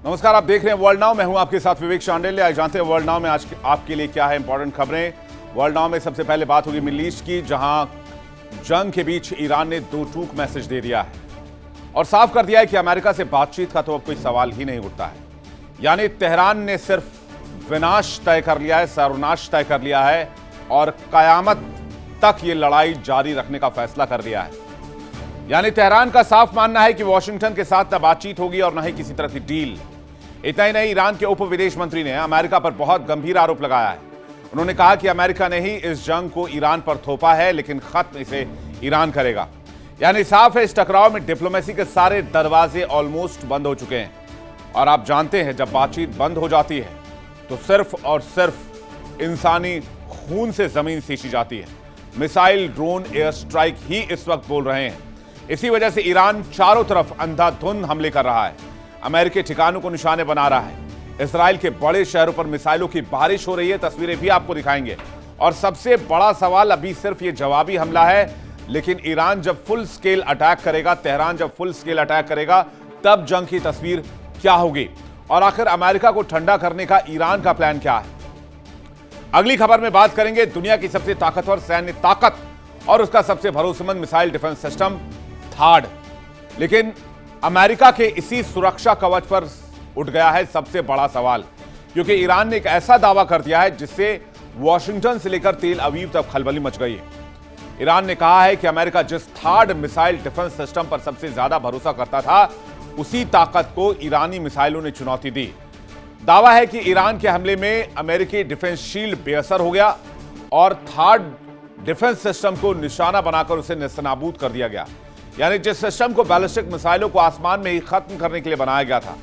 नमस्कार, आप देख रहे हैं वर्ल्ड नाउ। मैं हूं आपके साथ विवेक शांडिल्य। आज जानते हैं वर्ल्ड नाउ में आज आपके लिए क्या है इंपॉर्टेंट खबरें। वर्ल्ड नाउ में सबसे पहले बात होगी मिडल ईस्ट की, जहां जंग के बीच ईरान ने दो टूक मैसेज दे दिया है और साफ कर दिया है कि अमेरिका से बातचीत का तो अब कोई सवाल ही नहीं उठता है। यानी तेहरान ने सिर्फ विनाश तय कर लिया है, सर्वनाश तय कर लिया है और कयामत तक ये लड़ाई जारी रखने का फैसला कर लिया है। यानी तेहरान का साफ मानना है कि वॉशिंगटन के साथ न बातचीत होगी और न ही किसी तरह की डील। इतना ही नहीं, ईरान के उप विदेश मंत्री ने अमेरिका पर बहुत गंभीर आरोप लगाया है। उन्होंने कहा कि अमेरिका ने ही इस जंग को ईरान पर थोपा है, लेकिन खत्म इसे ईरान करेगा। यानी साफ है, इस टकराव में डिप्लोमेसी के सारे दरवाजे ऑलमोस्ट बंद हो चुके हैं। और आप जानते हैं, जब बातचीत बंद हो जाती है तो सिर्फ और सिर्फ इंसानी खून से जमीन सींची जाती है। मिसाइल, ड्रोन, एयर स्ट्राइक ही इस वक्त बोल रहे हैं। इसी वजह से ईरान चारों तरफ अंधाधुंध हमले कर रहा है, अमेरिकी ठिकानों को निशाने बना रहा है। इजराइल के बड़े शहरों पर मिसाइलों की बारिश हो रही है, तस्वीरें भी आपको दिखाएंगे। और सबसे बड़ा सवाल अभी सिर्फ ये जवाबी हमला है, लेकिन ईरान जब फुल स्केल अटैक करेगा, तेहरान जब फुल स्केल अटैक करेगा, तब जंग की तस्वीर क्या होगी और आखिर अमेरिका को ठंडा करने का ईरान का प्लान क्या है। अगली खबर में बात करेंगे दुनिया की सबसे ताकतवर सैन्य ताकत और उसका सबसे भरोसेमंद मिसाइल डिफेंस सिस्टम थाड। लेकिन अमेरिका के इसी सुरक्षा कवच पर उठ गया है सबसे बड़ा सवाल, क्योंकि ईरान ने एक ऐसा दावा कर दिया है जिससे वॉशिंगटन से लेकर तेल अवीव तक खलबली मच गई है। ईरान ने कहा है कि अमेरिका जिस थाड मिसाइल डिफेंस सिस्टम पर सबसे ज्यादा भरोसा करता था, उसी ताकत को ईरानी मिसाइलों ने चुनौती दी। दावा है कि ईरान के हमले में अमेरिकी डिफेंस शील्ड बेअसर हो गया और थाड डिफेंस सिस्टम को निशाना बनाकर उसे नेस्तनाबूद कर दिया गया। यानी जिस सिस्टम को बैलिस्टिक मिसाइलों को आसमान में ही खत्म करने के लिए बनाया गया था,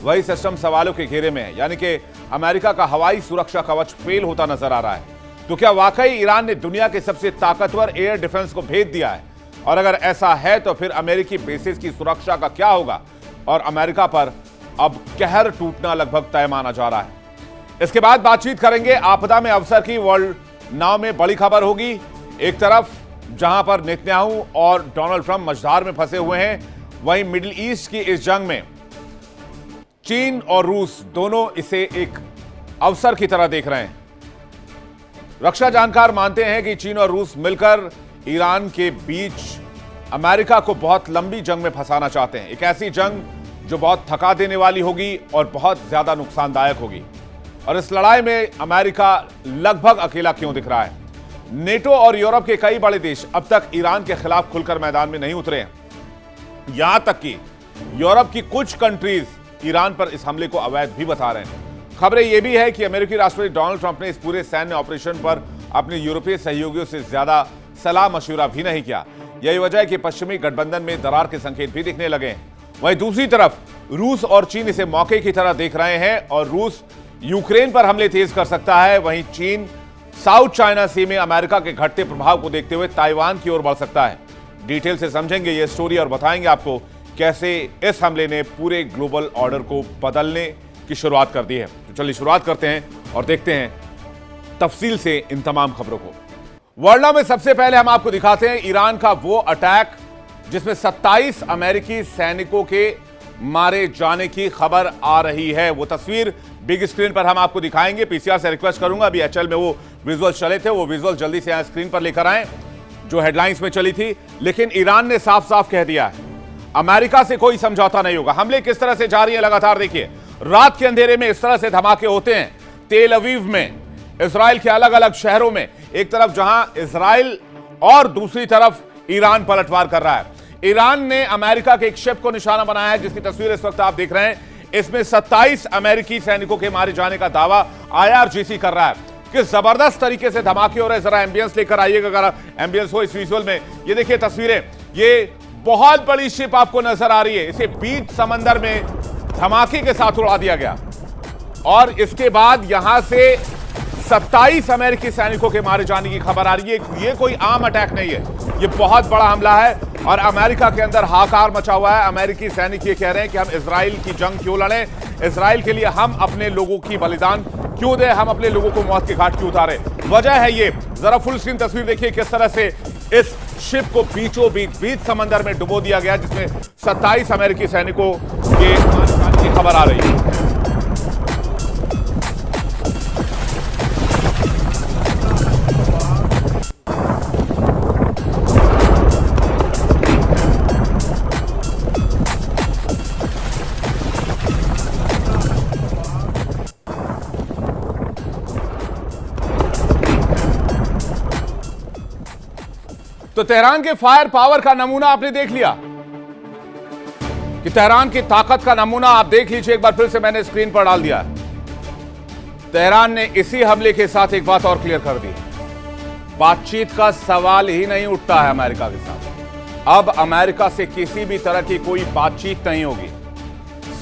वही सिस्टम सवालों के घेरे में है। यानी कि अमेरिका का हवाई सुरक्षा कवच फेल होता नजर आ रहा है। तो क्या वाकई ईरान ने दुनिया के सबसे ताकतवर एयर डिफेंस को भेद दिया है? और अगर ऐसा है तो फिर अमेरिकी बेसिस की सुरक्षा का क्या होगा? और अमेरिका पर अब कहर टूटना लगभग तय माना जा रहा है। इसके बाद बातचीत करेंगे आपदा में अवसर की। वर्ल्ड नाउ में बड़ी खबर होगी। एक तरफ जहां पर नेतन्याहू और डोनाल्ड ट्रंप मझधार में फंसे हुए हैं, वहीं मिडिल ईस्ट की इस जंग में चीन और रूस दोनों इसे एक अवसर की तरह देख रहे हैं। रक्षा जानकार मानते हैं कि चीन और रूस मिलकर ईरान के बीच अमेरिका को बहुत लंबी जंग में फंसाना चाहते हैं। एक ऐसी जंग जो बहुत थका देने वाली होगी और बहुत ज्यादा नुकसानदायक होगी। और इस लड़ाई में अमेरिका लगभग अकेला क्यों दिख रहा है? नेटो और यूरोप के कई बड़े देश अब तक ईरान के खिलाफ खुलकर मैदान में नहीं उतरे हैं। यहां तक कि यूरोप की कुछ कंट्रीज ईरान पर इस हमले को अवैध भी बता रहे हैं। खबरें यह भी है कि अमेरिकी राष्ट्रपति डोनाल्ड ट्रंप ने इस पूरे सैन्य ऑपरेशन पर अपने यूरोपीय सहयोगियों से ज्यादा सलाह मशवरा भी नहीं किया। यही वजह है कि पश्चिमी गठबंधन में दरार के संकेत भी दिखने लगे हैं। वहीं दूसरी तरफ रूस और चीन इसे मौके की तरह देख रहे हैं और रूस यूक्रेन पर हमले तेज कर सकता है। वहीं चीन साउथ चाइना सी में अमेरिका के घटते प्रभाव को देखते हुए ताइवान की ओर बढ़ सकता है। डिटेल से समझेंगे ये स्टोरी और बताएंगे आपको कैसे इस हमले ने पूरे ग्लोबल ऑर्डर को बदलने की शुरुआत कर दी है। तो चलिए शुरुआत करते हैं और देखते हैं तफसील से इन तमाम खबरों को। वर्ल्ड नाउ में सबसे पहले हम आपको दिखाते हैं ईरान का वो अटैक जिसमें 27 अमेरिकी सैनिकों के मारे जाने की खबर आ रही है। वो तस्वीर बिग स्क्रीन पर हम आपको दिखाएंगे। पीसीआर से रिक्वेस्ट करूंगा, अभी एचएल में वो विजुअल चले थे, वो विजुअल जल्दी से यहां स्क्रीन पर लेकर आए जो हेडलाइंस में चली थी। लेकिन ईरान ने साफ साफ कह दिया है, अमेरिका से कोई समझौता नहीं होगा। हमले किस तरह से जारी है लगातार देखिए। रात के अंधेरे में इस तरह से धमाके होते हैं तेल अवीव में, इजराइल के अलग अलग शहरों में। एक तरफ जहां इजराइल और दूसरी तरफ ईरान पलटवार कर रहा है। ईरान ने अमेरिका के एक शिप को निशाना बनाया है, जिसकी तस्वीर इस वक्त आप देख रहे हैं। इसमें 27 अमेरिकी सैनिकों के मारे जाने का दावा आईआरजीसी कर रहा है। किस जबरदस्त तरीके से धमाके हो रहे हैं, जरा एम्बियंस लेकर आइएगा, अगर एम्बियंस हो इस विजुअल में। ये देखिए तस्वीरें, ये बहुत बड़ी शिप आपको नजर आ रही है। इसे बीच समंदर में धमाके के साथ उड़ा दिया गया और इसके बाद यहां से 27 अमेरिकी सैनिकों के मारे जाने की खबर आ रही है। ये कोई आम अटैक नहीं है, ये बहुत बड़ा हमला है और अमेरिका के अंदर हाहाकार मचा हुआ है। अमेरिकी सैनिक ये कह रहे हैं कि हम इजराइल की जंग क्यों लड़ें, इजराइल के लिए हम अपने लोगों की बलिदान क्यों दें, हम अपने लोगों को मौत के घाट क्यों उतारें। वजह है ये, जरा फुल स्क्रीन तस्वीर देखिए किस तरह से इस शिप को बीचों बीच समंदर में डुबो दिया गया, जिसमें 27 अमेरिकी सैनिकों के खबर आ रही है। तो तेहरान के फायर पावर का नमूना आपने देख लिया कि तेहरान की ताकत का नमूना आप देख लीजिए एक बार फिर से मैंने स्क्रीन पर डाल दिया। तेहरान ने इसी हमले के साथ एक बात और क्लियर कर दी, बातचीत का सवाल ही नहीं उठता है अमेरिका के साथ। अब अमेरिका से किसी भी तरह की कोई बातचीत नहीं होगी।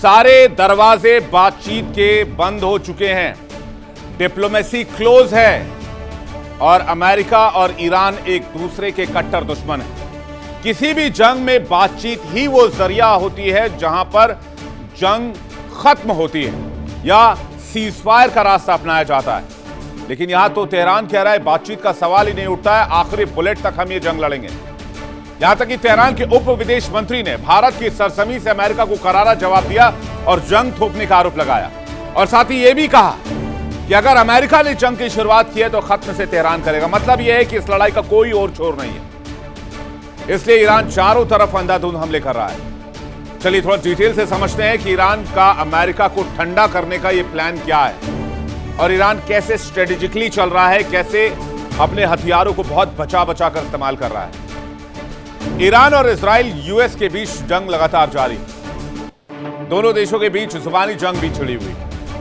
सारे दरवाजे बातचीत के बंद हो चुके हैं, डिप्लोमेसी क्लोज है और अमेरिका और ईरान एक दूसरे के कट्टर दुश्मन हैं। किसी भी जंग में बातचीत ही वो जरिया होती है जहां पर जंग खत्म होती है या सीजफायर का रास्ता अपनाया जाता है। लेकिन यहां तो तेहरान कह रहा है बातचीत का सवाल ही नहीं उठता है, आखिरी बुलेट तक हम ये जंग लड़ेंगे। यहां तक कि तेहरान के उप विदेश मंत्री ने भारत की सरजमी से अमेरिका को करारा जवाब दिया और जंग थोपने का आरोप लगाया और साथ ही यह भी कहा कि अगर अमेरिका ने जंग की शुरुआत की है तो खत्म से तेहरान करेगा। मतलब यह है कि इस लड़ाई का कोई और छोर नहीं है, इसलिए ईरान चारों तरफ अंधाधुंध हमले कर रहा है। चलिए थोड़ा डिटेल से समझते हैं कि ईरान का अमेरिका को ठंडा करने का यह प्लान क्या है और ईरान कैसे स्ट्रेटेजिकली चल रहा है, कैसे अपने हथियारों को बहुत बचा बचा कर इस्तेमाल कर रहा है। ईरान और इजराइल यूएस के बीच जंग लगातार जारी, दोनों देशों के बीच जुबानी जंग भी छिड़ी हुई।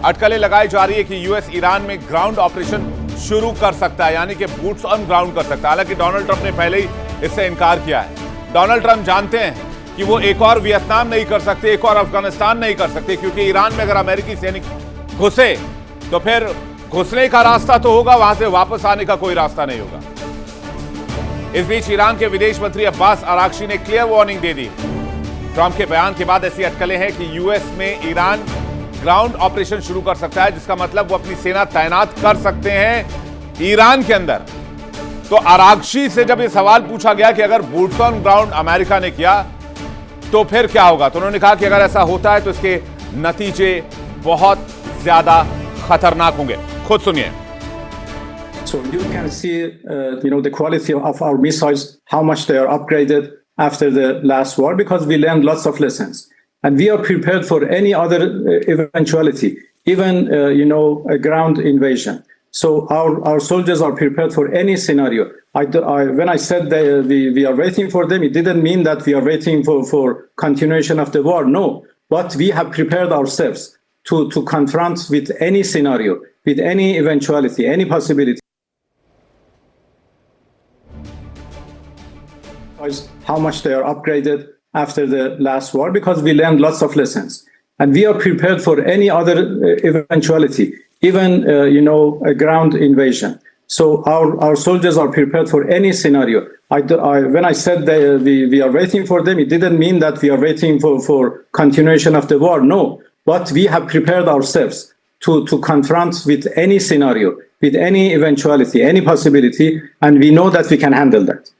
अटकलें लगाई जा रही है कि यूएस ईरान में ग्राउंड ऑपरेशन शुरू कर सकता है, यानी कि बूट्स ऑन ग्राउंड कर सकता है। हालांकि डोनाल्ड ट्रंप ने पहले ही इससे इनकार किया है। डोनाल्ड ट्रंप जानते हैं कि वो एक और वियतनाम नहीं कर सकते, एक और अफगानिस्तान नहीं कर सकते, क्योंकि ईरान में अगर अमेरिकी सैनिक घुसे तो फिर घुसने का रास्ता तो होगा, वहां से वापस आने का कोई रास्ता नहीं होगा। इस बीच ईरान के विदेश मंत्री अब्बास अराक्ची ने क्लियर वार्निंग दे दी। ट्रंप के बयान के बाद ऐसी अटकलें हैं कि यूएस में ईरान ग्राउंड ऑपरेशन शुरू कर सकता है, जिसका मतलब वो अपनी सेना तैनात कर सकते हैं ईरान के अंदर। तो अराक्ची से जब ये सवाल पूछा गया कि अगर बूट्स ऑन ग्राउंड अमेरिका ने किया तो फिर क्या होगा, तो उन्होंने कहा कि अगर ऐसा होता है तो इसके नतीजे बहुत ज्यादा खतरनाक होंगे। खुद सुनिए। So you can see, the quality of our missiles, how much they are upgraded after the last war, because we learned lots of lessons. And we are prepared for any other eventuality, even, a ground invasion. So our soldiers are prepared for any scenario. When I said that we are waiting for them, it didn't mean that we are waiting for continuation of the war. No, but we have prepared ourselves to confront with any scenario, with any eventuality, any possibility. How much they are upgraded after the last war, because we learned lots of lessons. And we are prepared for any other eventuality, even, a ground invasion. So our soldiers are prepared for any scenario. When I said that we are waiting for them, it didn't mean that we are waiting for continuation of the war. No, but we have prepared ourselves to confront with any scenario, with any eventuality, any possibility, and we know that we can handle that.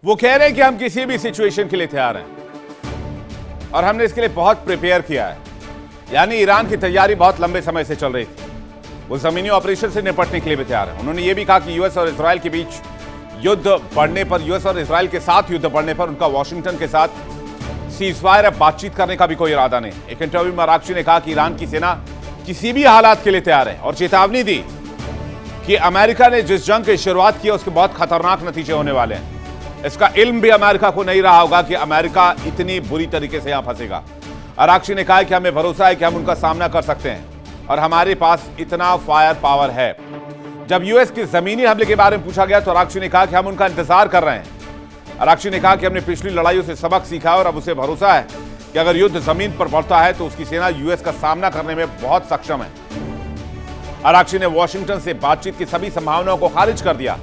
वो कह रहे हैं कि हम किसी भी situation के लिए तैयार हैं और हमने इसके लिए बहुत प्रिपेयर किया है। यानी ईरान की तैयारी बहुत लंबे समय से चल रही थी, वो जमीनी ऑपरेशन से निपटने के लिए भी तैयार है। उन्होंने ये भी कहा कि यूएस और इजराइल के बीच युद्ध बढ़ने पर, यूएस और इजराइल के साथ युद्ध बढ़ने पर उनका वॉशिंगटन के साथ सीजफायर अब बातचीत करने का भी कोई इरादा नहीं। एक इंटरव्यू में अराक्ची ने कहा कि ईरान की सेना किसी भी हालात के लिए तैयार है और चेतावनी दी कि अमेरिका ने जिस जंग की शुरुआत की है उसके बहुत खतरनाक नतीजे होने वाले हैं। इसका इल्म भी अमेरिका को नहीं रहा होगा कि अमेरिका इतनी बुरी तरीके से यहां फंसेगा। अराक्ची ने कहा कि हमें भरोसा है कि हम उनका सामना कर सकते हैं और हमारे पास इतना फायर पावर है। जब यूएस के जमीनी हमले के बारे में पूछा गया तो अराक्ची ने कहा कि हम उनका इंतजार कर रहे हैं। अराक्ची ने कहा कि हमने पिछली लड़ाइयों से सबक सीखा है और अब उसे भरोसा है कि अगर युद्ध जमीन पर बढ़ता है तो उसकी सेना यूएस का सामना करने में बहुत सक्षम है। अराक्ची ने वॉशिंगटन से बातचीत की सभी संभावनाओं को खारिज कर दिया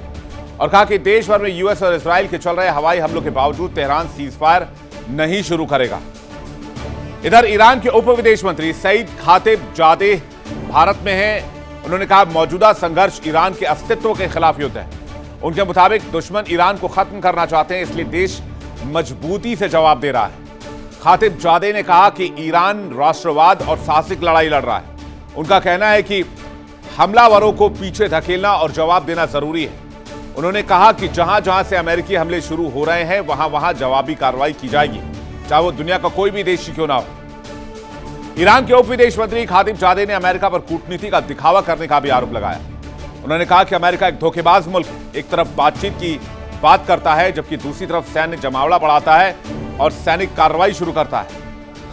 और कहा कि देश भर में यूएस और इजराइल के चल रहे हवाई हमलों के बावजूद तेहरान सीजफायर नहीं शुरू करेगा। इधर ईरान के उप विदेश मंत्री सईद खातिबजादेह भारत में हैं। उन्होंने कहा मौजूदा संघर्ष ईरान के अस्तित्व के खिलाफ युद्ध है। उनके मुताबिक दुश्मन ईरान को खत्म करना चाहते हैं, इसलिए देश मजबूती से जवाब दे रहा है। खातिबजादे ने कहा कि ईरान राष्ट्रवाद और साहसिक लड़ाई लड़ रहा है। उनका कहना है कि हमलावरों को पीछे धकेलना और जवाब देना जरूरी है। उन्होंने कहा कि जहां जहां से अमेरिकी हमले शुरू हो रहे हैं वहां वहां जवाबी कार्रवाई की जाएगी, चाहे वो दुनिया का कोई भी देश ही क्यों ना हो। ईरान के उप विदेश मंत्री खातिबजादे ने अमेरिका पर कूटनीति का दिखावा करने का भी आरोप लगाया। उन्होंने कहा कि अमेरिका एक धोखेबाज मुल्क है, एक तरफ बातचीत की बात करता है जबकि दूसरी तरफ सैन्य जमावड़ा बढ़ाता है और सैनिक कार्रवाई शुरू करता है।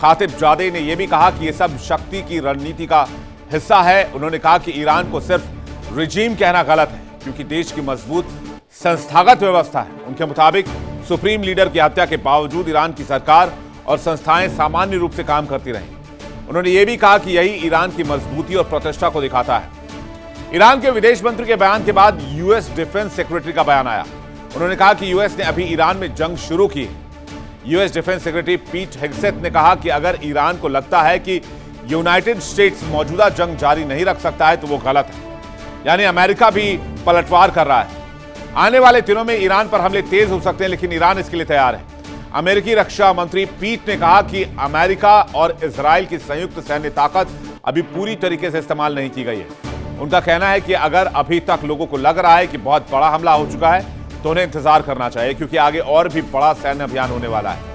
खातिबजादे ने यह भी कहा कि यह सब शक्ति की रणनीति का हिस्सा है। उन्होंने कहा कि ईरान को सिर्फ रिजीम कहना गलत है क्योंकि देश की मजबूत संस्थागत व्यवस्था है। उनके मुताबिक सुप्रीम लीडर की हत्या के बावजूद ईरान की सरकार और संस्थाएं सामान्य रूप से काम करती रहीं। उन्होंने यह भी कहा कि यही ईरान की मजबूती और प्रतिष्ठा को दिखाता है। ईरान के विदेश मंत्री के बयान के बाद यूएस डिफेंस सेक्रेटरी का बयान आया। उन्होंने कहा कि यूएस ने अभी ईरान में जंग शुरू की है। यूएस डिफेंस सेक्रेटरी पीट हेग्सेथ ने कहा कि अगर ईरान को लगता है कि यूनाइटेड स्टेट्स मौजूदा जंग जारी नहीं रख सकता है तो वो गलत है, यानी अमेरिका भी पलटवार कर रहा है। आने वाले दिनों में ईरान पर हमले तेज हो सकते हैं लेकिन ईरान इसके लिए तैयार है। अमेरिकी रक्षा मंत्री पीट ने कहा कि अमेरिका और इजराइल की संयुक्त सैन्य ताकत अभी पूरी तरीके से इस्तेमाल नहीं की गई है। उनका कहना है कि अगर अभी तक लोगों को लग रहा है कि बहुत बड़ा हमला हो चुका है तो उन्हें इंतजार करना चाहिए क्योंकि आगे और भी बड़ा सैन्य अभियान होने वाला है।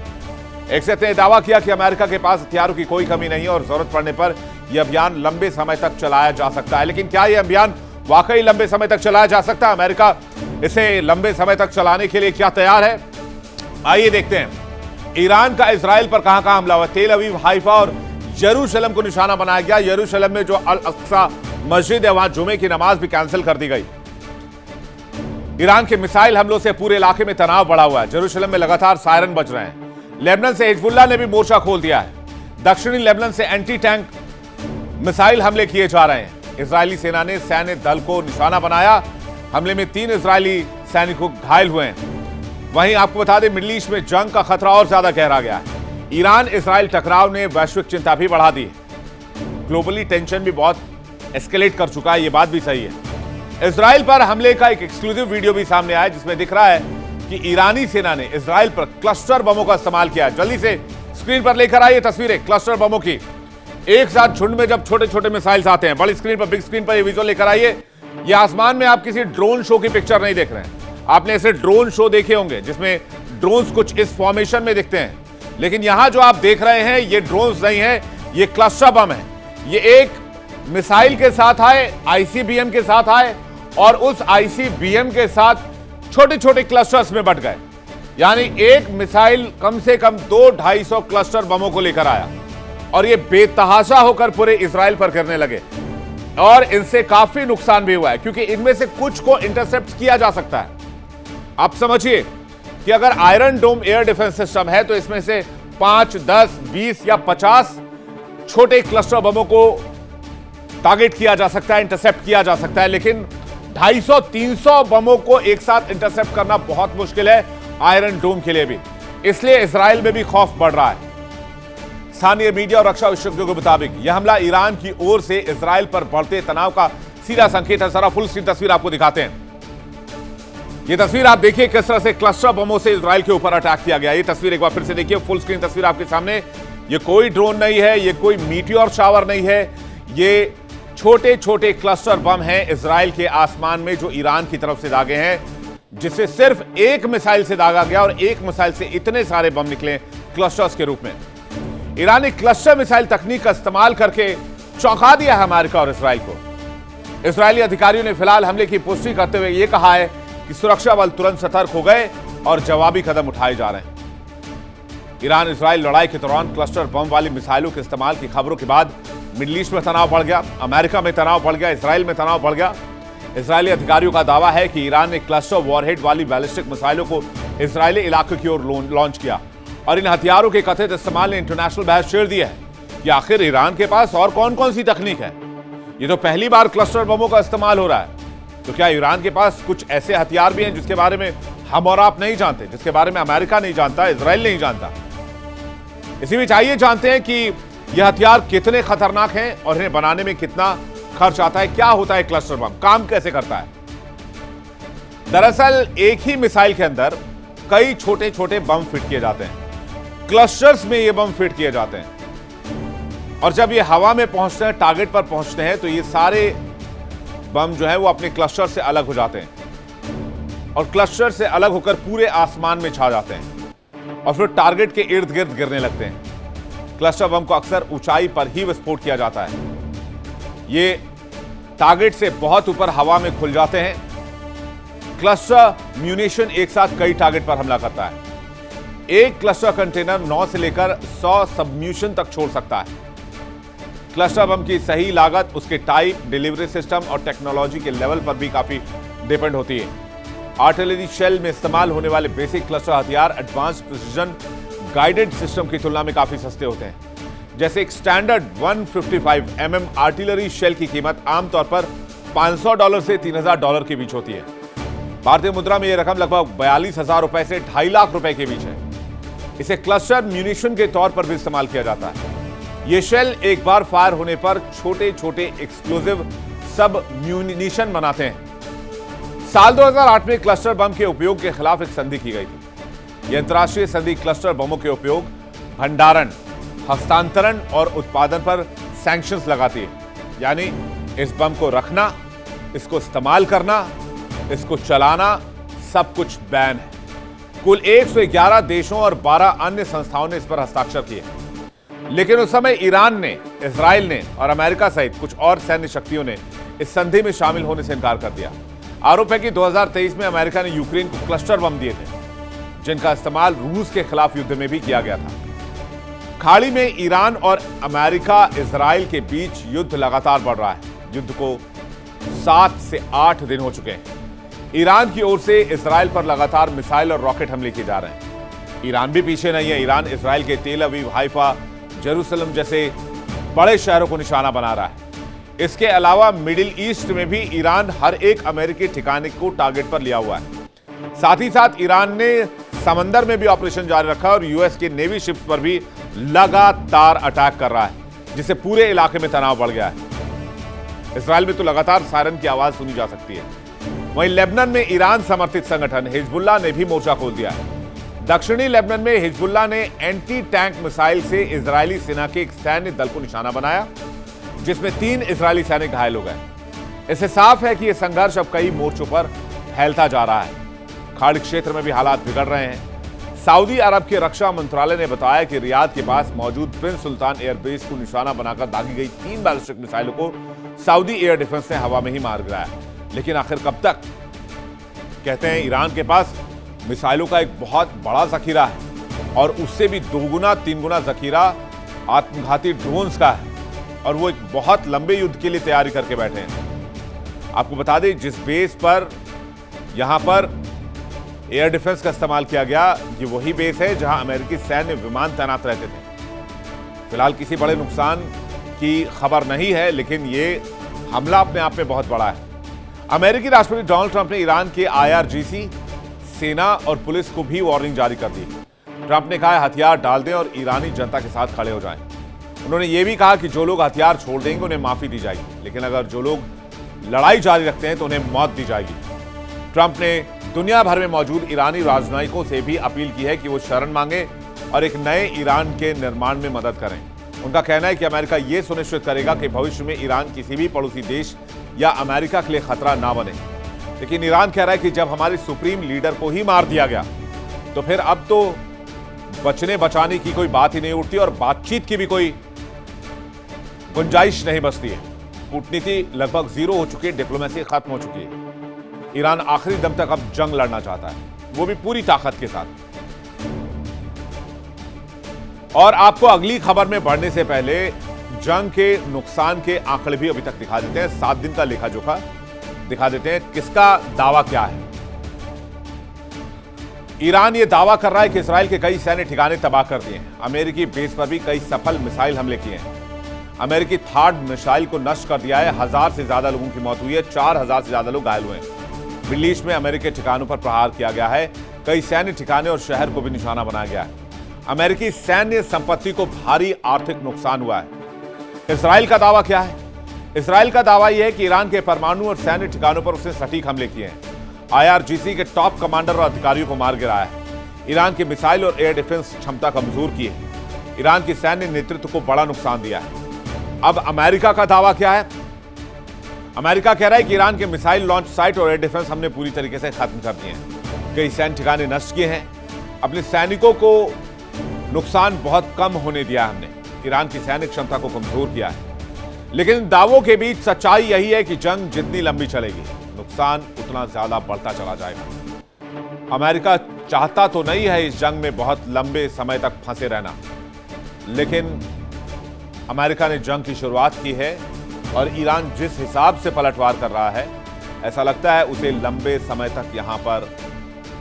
हेग्सेथ ने दावा किया कि अमेरिका के पास हथियारों की कोई कमी नहीं है और जरूरत पड़ने पर यह अभियान लंबे समय तक चलाया जा सकता है। लेकिन क्या यह अभियान वाकई लंबे समय तक चलाया जा सकता है? अमेरिका इसे लंबे समय तक चलाने के लिए क्या तैयार है? आइए देखते हैं ईरान का इजराइल पर कहां कहां हमला हुआ। तेल अवीव, हाइफा और यरूशलेम को निशाना बनाया गया। यरूशलेम में जो अल अक्सा मस्जिद है वहां जुमे की नमाज भी कैंसिल कर दी गई। ईरान के मिसाइल हमलों से पूरे इलाके में तनाव बढ़ा हुआ है। यरूशलेम में लगातार सायरन बज रहे हैं। लेबनान से हिजबुल्लाह ने भी मोर्चा खोल दिया है। दक्षिणी लेबनान से एंटी टैंक मिसाइल हमले किए जा रहे हैं। इजरायली सेना ने सैन्य दल को निशाना बनाया। हमले में 3 इजरायली सैनिक घायल हुए हैं। वहीं आपको बता दें मिडल ईस्ट में जंग का खतरा और ज्यादा गहरा गया है। ईरान इजराइल टकराव ने वैश्विक चिंता भी बढ़ा दी है। ग्लोबली टेंशन भी बहुत एस्केलेट कर चुका है, ये बात भी सही है। इजराइल पर हमले का एक एक्सक्लूसिव वीडियो भी सामने आया जिसमें दिख रहा है कि ईरानी सेना ने इजराइल पर क्लस्टर बमों का इस्तेमाल किया। जल्दी से स्क्रीन पर लेकर आइए तस्वीरें क्लस्टर बमों की। एक साथ झुंड में जब छोटे छोटे मिसाइल्स आते हैं, बड़ी स्क्रीन पर, बिग स्क्रीन पर ये विजुअल लेकर आइए। ये आसमान में आप किसी ड्रोन शो की पिक्चर नहीं देख रहे हैं। आपने ऐसे ड्रोन शो देखे होंगे जिसमें ड्रोन्स कुछ इस फॉर्मेशन में दिखते हैं, लेकिन यहां जो आप देख रहे हैं ये ड्रोन्स नहीं है, ये क्लस्टर बम है। ये एक मिसाइल के साथ आए, आईसीबीएम के साथ आए और उस आईसीबीएम के साथ छोटे छोटे क्लस्टर्स में बट गए। यानी एक मिसाइल कम से कम 200-250 क्लस्टर बमों को लेकर आया और ये बेतहाशा होकर पूरे इजराइल पर गिरने लगे और इनसे काफी नुकसान भी हुआ है क्योंकि इनमें से कुछ को इंटरसेप्ट किया जा सकता है। आप समझिए कि अगर आयरन डोम एयर डिफेंस सिस्टम है तो इसमें से 5, 10, 20 या 50 छोटे क्लस्टर बमों को टारगेट किया जा सकता है, इंटरसेप्ट किया जा सकता है, लेकिन 250-300 बमों को एक साथ इंटरसेप्ट करना बहुत मुश्किल है आयरन डोम के लिए भी। इसलिए इजराइल में भी खौफ बढ़ रहा है। स्थानीय मीडिया और रक्षा विशेषज्ञों के मुताबिक यह हमला ईरान की ओर से इजराइल पर बढ़ते तनाव का सीधा संकेत है। जरा फुल स्क्रीन तस्वीर आपको दिखाते हैं। यह तस्वीर आप देखिए किस तरह से क्लस्टर बमों से इजराइल के ऊपर अटैक किया गया। ये तस्वीर एक बार फिर से देखिए, फुल स्क्रीन तस्वीर आपके सामने। ये कोई ड्रोन नहीं है, ये कोई मीटियोर शावर नहीं है, ये छोटे छोटे क्लस्टर बम हैं इजराइल के आसमान में जो ईरान की तरफ से दागे हैं, जिसे सिर्फ एक मिसाइल से दागा गया और एक मिसाइल से इतने सारे बम निकले क्लस्टर्स के रूप में। ईरान ने क्लस्टर मिसाइल तकनीक का इस्तेमाल करके चौंका दिया है अमेरिका और इजराइल को। इजरायली अधिकारियों ने फिलहाल हमले की पुष्टि करते हुए यह कहा है कि सुरक्षा बल तुरंत सतर्क हो गए और जवाबी कदम उठाए जा रहे हैं। ईरान इजराइल लड़ाई के दौरान क्लस्टर बम वाली मिसाइलों के इस्तेमाल की खबरों के बाद मिडल ईस्ट में तनाव बढ़ गया, अमेरिका में तनाव बढ़ गया, इजराइल में तनाव बढ़ गया। इजरायली अधिकारियों का दावा है कि ईरान ने क्लस्टर वॉरहेड वाली बैलिस्टिक मिसाइलों को इजरायली इलाके की ओर लॉन्च किया और इन हथियारों के कथित इस्तेमाल ने इंटरनेशनल बहस छेड़ दी है कि आखिर ईरान के पास और कौन कौन सी तकनीक है। ये तो पहली बार क्लस्टर बमों का इस्तेमाल हो रहा है, तो क्या ईरान के पास कुछ ऐसे हथियार भी हैं जिसके बारे में हम और आप नहीं जानते, जिसके बारे में अमेरिका नहीं जानता, इजराइल नहीं जानता? इसी बीच आइए जानते हैं कि यह हथियार कितने खतरनाक हैं और इन्हें बनाने में कितना खर्च आता है, क्या होता है क्लस्टर बम, काम कैसे करता है। दरअसल एक ही मिसाइल के अंदर कई छोटे छोटे बम फिट किए जाते हैं। क्लस्टर्स में ये बम फिट किए जाते हैं और जब ये हवा में पहुंचते हैं, टारगेट पर पहुंचते हैं, तो ये सारे बम जो है वो अपने क्लस्टर से अलग हो जाते हैं और क्लस्टर से अलग होकर पूरे आसमान में छा जाते हैं और फिर टारगेट के इर्द गिर्द गिरने लगते हैं। क्लस्टर बम को अक्सर ऊंचाई पर ही विस्फोट किया जाता है। ये टारगेट से बहुत ऊपर हवा में खुल जाते हैं। क्लस्टर म्यूनिशन एक साथ कई टारगेट पर हमला करता है। एक क्लस्टर कंटेनर 9 से लेकर 100 सबम्यूशन तक छोड़ सकता है। क्लस्टर बम की सही लागत उसके टाइप, डिलीवरी सिस्टम और टेक्नोलॉजी के लेवल पर भी काफी डिपेंड होती है। आर्टिलरी शेल में इस्तेमाल होने वाले बेसिक क्लस्टर हथियार एडवांस प्रिसीजन गाइडेड सिस्टम की तुलना में काफी सस्ते होते हैं। जैसे एक स्टैंडर्ड 155 mm आर्टिलरी शेल की कीमत आमतौर पर $500 से $3000 के बीच होती है। भारतीय मुद्रा में यह रकम लगभग 42,000 रुपए से 2.5 लाख रुपए के बीच है। इसे क्लस्टर म्यूनिशन के तौर पर भी इस्तेमाल किया जाता है। यह शेल एक बार फायर होने पर छोटे छोटे एक्सप्लोजिव सब म्यूनिशन बनाते हैं। साल 2008 में क्लस्टर बम के उपयोग के खिलाफ एक संधि की गई थी। यह अंतर्राष्ट्रीय संधि क्लस्टर बमों के उपयोग, भंडारण, हस्तांतरण और उत्पादन पर सैंक्शंस लगाती है। यानी इस बम को रखना, इसको इस्तेमाल करना, इसको चलाना, सब कुछ बैन है। कुल 111 देशों और 12 अन्य संस्थाओं ने इस पर हस्ताक्षर किए। लेकिन उस समय ईरान ने, इजराइल ने और अमेरिका सहित कुछ और सैन्य शक्तियों ने इस संधि में शामिल होने से इनकार कर दिया। आरोप है कि 2023 में अमेरिका ने यूक्रेन को क्लस्टर बम दिए थे, जिनका इस्तेमाल रूस के खिलाफ युद्ध में भी किया गया था। खाड़ी में ईरान और अमेरिका, इजराइल के बीच युद्ध लगातार बढ़ रहा है। युद्ध को 7 से 8 दिन हो चुके हैं। ईरान की ओर से इजराइल पर लगातार मिसाइल और रॉकेट हमले किए जा रहे हैं। ईरान भी पीछे नहीं है। ईरान इजराइल के तेल अवीव, हाइफा, जेरूसलम जैसे बड़े शहरों को निशाना बना रहा है। इसके अलावा मिडिल ईस्ट में भी ईरान हर एक अमेरिकी ठिकाने को टारगेट पर लिया हुआ है। साथ ही साथ ईरान ने समंदर में भी ऑपरेशन जारी रखा और यूएस के नेवी शिप्स पर भी लगातार अटैक कर रहा है, जिससे पूरे इलाके में तनाव बढ़ गया है। इजराइल में तो लगातार सायरन की आवाज सुनी जा सकती है। वहीं लेबनान में ईरान समर्थित संगठन हिजबुल्लाह ने भी मोर्चा खोल दिया है। दक्षिणी लेबनान में हिजबुल्लाह ने एंटी टैंक मिसाइल से इजरायली सेना के एक सैन्य दल को निशाना बनाया, जिसमें 3 इजरायली सैनिक घायल हो गए। इससे साफ है कि यह संघर्ष अब कई मोर्चों पर फैलता जा रहा है। खाड़ी क्षेत्र में भी हालात बिगड़ रहे हैं। सऊदी अरब के रक्षा मंत्रालय ने बताया कि रियाद के पास मौजूद प्रिंस सुल्तान एयरबेस को निशाना बनाकर दागी गई 3 बैलिस्टिक मिसाइलों को सऊदी एयर डिफेंस ने हवा में ही मार गिराया। लेकिन आखिर कब तक? कहते हैं ईरान के पास मिसाइलों का एक बहुत बड़ा जखीरा है और उससे भी 2 गुना 3 गुना जखीरा आत्मघाती ड्रोन्स का है और वो एक बहुत लंबे युद्ध के लिए तैयारी करके बैठे हैं। आपको बता दें, जिस बेस पर यहां पर एयर डिफेंस का इस्तेमाल किया गया, ये वही बेस है जहां अमेरिकी सैन्य विमान तैनात रहते थे। फिलहाल किसी बड़े नुकसान की खबर नहीं है, लेकिन ये हमला अपने आप में बहुत बड़ा है। अमेरिकी राष्ट्रपति डोनाल्ड ट्रंप ने ईरान के IRGC, सेना और पुलिस को भी वार्निंग जारी कर दी। ट्रंप ने कहा हथियार डाल दें और ईरानी जनता के साथ खड़े हो जाएं। उन्होंने ये भी कहा कि जो लोग हथियार छोड़ देंगे उन्हें माफी दी जाएगी, लेकिन अगर जो लोग लड़ाई जारी रखते हैं तो उन्हें मौत दी जाएगी। ट्रंप ने दुनिया भर में मौजूद ईरानी राजनयिकों से भी अपील की है कि वो शरण मांगे और एक नए ईरान के निर्माण में मदद करें। उनका कहना है कि अमेरिका ये सुनिश्चित करेगा कि भविष्य में ईरान किसी भी पड़ोसी देश या अमेरिका के लिए खतरा ना बने। लेकिन ईरान कह रहा है कि जब हमारे सुप्रीम लीडर को ही मार दिया गया तो फिर अब तो बचने बचाने की कोई बात ही नहीं उठती और बातचीत की भी कोई गुंजाइश नहीं बचती है। कूटनीति लगभग 0 हो चुकी है, डिप्लोमेसी खत्म हो चुकी है। ईरान आखिरी दम तक अब जंग लड़ना चाहता है, वो भी पूरी ताकत के साथ। और आपको अगली खबर में बढ़ने से पहले जंग के नुकसान के आंकड़े भी अभी तक दिखा देते हैं। 7 दिन का लेखा जोखा दिखा देते हैं। किसका दावा क्या है? ईरान ये दावा कर रहा है कि इजराइल के कई सैन्य ठिकाने तबाह कर दिए हैं। अमेरिकी बेस पर भी कई सफल मिसाइल हमले किए हैं। अमेरिकी थार्ड मिसाइल को नष्ट कर दिया है। 1000 से ज्यादा लोगों की मौत हुई है, 4000 से ज्यादा लोग घायल हुए हैं। मिडल ईस्ट में अमेरिकी ठिकानों पर प्रहार किया गया है। कई सैन्य ठिकाने और शहर को भी निशाना बनाया गया है। अमेरिकी सैन्य संपत्ति को भारी आर्थिक नुकसान हुआ है। इजराइल का दावा क्या है? इजराइल का दावा यह है कि ईरान के परमाणु और सैन्य ठिकानों पर उसने सटीक हमले किए हैं। IRGC के टॉप कमांडर और अधिकारियों को मार गिराया है। ईरान के मिसाइल और एयर डिफेंस क्षमता कमजोर की है। ईरान की सैन्य नेतृत्व को बड़ा नुकसान दिया है। अब अमेरिका का दावा क्या है? अमेरिका कह रहा है कि ईरान के मिसाइल लॉन्च साइट और एयर डिफेंस हमने पूरी तरीके से खत्म कर दिए हैं। कई सैन्य ठिकाने नष्ट किए हैं। अपने सैनिकों को नुकसान बहुत कम होने दिया हमने। ईरान की सैनिक क्षमता को कमजोर किया है। लेकिन दावों के बीच सच्चाई यही है कि जंग जितनी लंबी चलेगी, नुकसान उतना ज्यादा बढ़ता चला जाएगा। अमेरिका चाहता तो नहीं है इस जंग में बहुत लंबे समय तक फंसे रहना, लेकिन अमेरिका ने जंग की शुरुआत की है और ईरान जिस हिसाब से पलटवार कर रहा है, ऐसा लगता है उसे लंबे समय तक यहां पर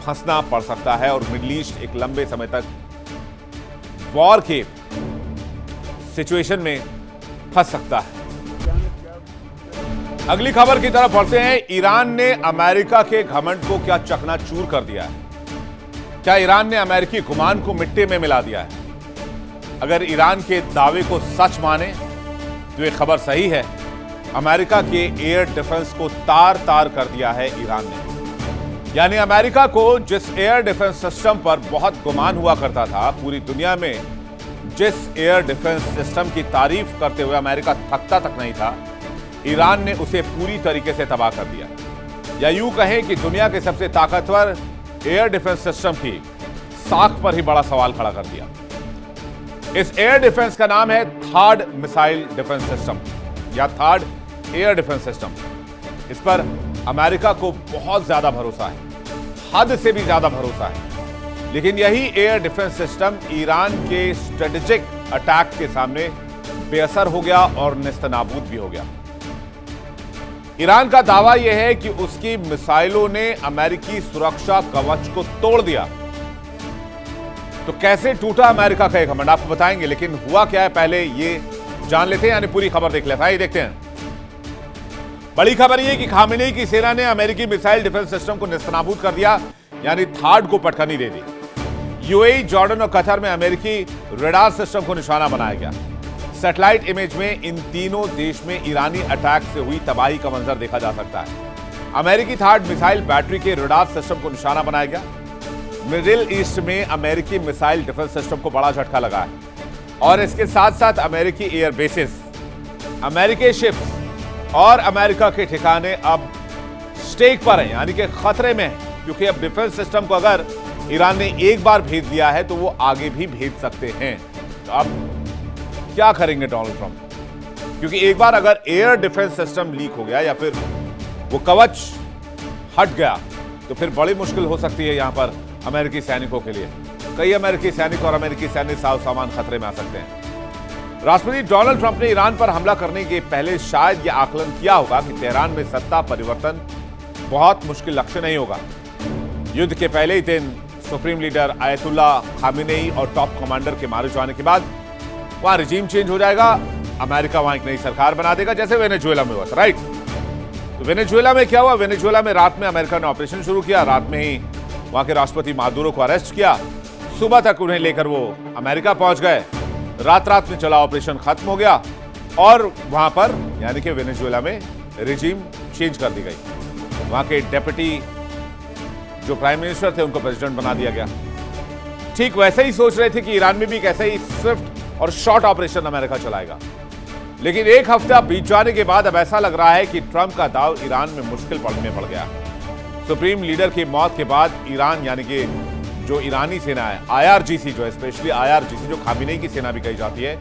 फंसना पड़ सकता है और मिडिल ईस्ट एक लंबे समय तक वॉर के सिचुएशन में फंस सकता है। अगली खबर की तरफ बढ़ते हैं। ईरान ने अमेरिका के घमंड को क्या चकनाचूर कर दिया है? क्या ईरान ने अमेरिकी गुमान को मिट्टी में मिला दिया है? अगर ईरान के दावे को सच माने तो यह खबर सही है। अमेरिका के एयर डिफेंस को तार तार कर दिया है ईरान ने। यानी अमेरिका को जिस एयर डिफेंस सिस्टम पर बहुत गुमान हुआ करता था, पूरी दुनिया में जिस एयर डिफेंस सिस्टम की तारीफ करते हुए अमेरिका थकता तक नहीं था, ईरान ने उसे पूरी तरीके से तबाह कर दिया। या यूं कहें कि दुनिया के सबसे ताकतवर एयर डिफेंस सिस्टम की साख पर ही बड़ा सवाल खड़ा कर दिया। इस एयर डिफेंस का नाम है थर्ड मिसाइल डिफेंस सिस्टम या थर्ड एयर डिफेंस सिस्टम। इस पर अमेरिका को बहुत ज्यादा भरोसा है, हद से भी ज्यादा भरोसा है। लेकिन यही एयर डिफेंस सिस्टम ईरान के स्ट्रेटेजिक अटैक के सामने बेअसर हो गया और नेस्तनाबूद भी हो गया। ईरान का दावा यह है कि उसकी मिसाइलों ने अमेरिकी सुरक्षा कवच को तोड़ दिया। तो कैसे टूटा अमेरिका का एक घमंड, आपको बताएंगे। लेकिन हुआ क्या है पहले ये जान लेते हैं, यानी पूरी खबर देख लेते हैं। देखते हैं। बड़ी खबर यह कि खामेनेई की सेना ने अमेरिकी मिसाइल डिफेंस सिस्टम को नेस्तनाबूद कर दिया, यानी थार्ड को पटखनी दे दी। यूएई, जॉर्डन और कतर में अमेरिकी रडार सिस्टम को निशाना बनाया गया। सैटेलाइट इमेज में इन तीनों देश में ईरानी अटैक से हुई तबाही का मंजर देखा जा सकता है। अमेरिकी थर्ड मिसाइल बैटरी के रडार सिस्टम को निशाना बनाया गया। मिडिल ईस्ट में अमेरिकी मिसाइल डिफेंस सिस्टम को बड़ा झटका लगा है और इसके साथ साथ अमेरिकी एयर बेसिस, अमेरिकी शिप्स और अमेरिका के ठिकाने अब स्टेक पर हैं, यानी कि खतरे में हैं। क्योंकि अब डिफेंस सिस्टम को अगर ईरान ने एक बार भेज दिया है तो वो आगे भी भेज सकते हैं। तो अब क्या करेंगे डोनाल्ड ट्रंप? क्योंकि एक बार अगर एयर डिफेंस सिस्टम लीक हो गया या फिर वो कवच हट गया तो फिर बड़ी मुश्किल हो सकती है यहां पर अमेरिकी सैनिकों के लिए। कई अमेरिकी सैनिक और अमेरिकी सैन्य सामान खतरे में आ सकते हैं। राष्ट्रपति डोनाल्ड ट्रंप ने ईरान पर हमला करने के पहले शायद यह आकलन किया होगा कि तेहरान में सत्ता परिवर्तन बहुत मुश्किल लक्ष्य नहीं होगा। युद्ध के पहले ही दिन सुप्रीम लीडर आयतुल्ला खामेनेई और टॉप कमांडर के मारे जाने के बाद वहां रिजीम चेंज हो जाएगा। अमेरिका वहां एक नई सरकार बना देगा, जैसे वेनेजुएला में हुआ था, राइट? तो वेनेजुएला में क्या हुआ? वेनेजुएला में रात में अमेरिका ने ऑपरेशन शुरू किया। रात में ही वहां के राष्ट्रपति मादुरो को अरेस्ट किया। सुबह तक उन्हें लेकर वो अमेरिका पहुंच गए। रात में चला ऑपरेशन खत्म हो गया और वहां पर यानी कि वेनेजुएला में रिजीम चेंज कर दी गई। वहां के डेप्यूटी जो प्राइम मिनिस्टर थे उनको प्रेसिडेंट बना दिया गया। ठीक वैसे ही सोच रहे थे कि ईरान में भी कैसे ही स्विफ्ट और शॉर्ट ऑपरेशन अमेरिका चलाएगा। लेकिन एक हफ्ता बीत जाने के बाद अब ऐसा लग रहा है कि ट्रंप का दाव ईरान में मुश्किल में पड़ गया। सुप्रीम लीडर की मौत के बाद ईरान यानी कि जो ईरानी सेना है, आईआरजीसी जो है, स्पेशली आईआरजीसी जो खामेनेई की सेना भी कही जाती है,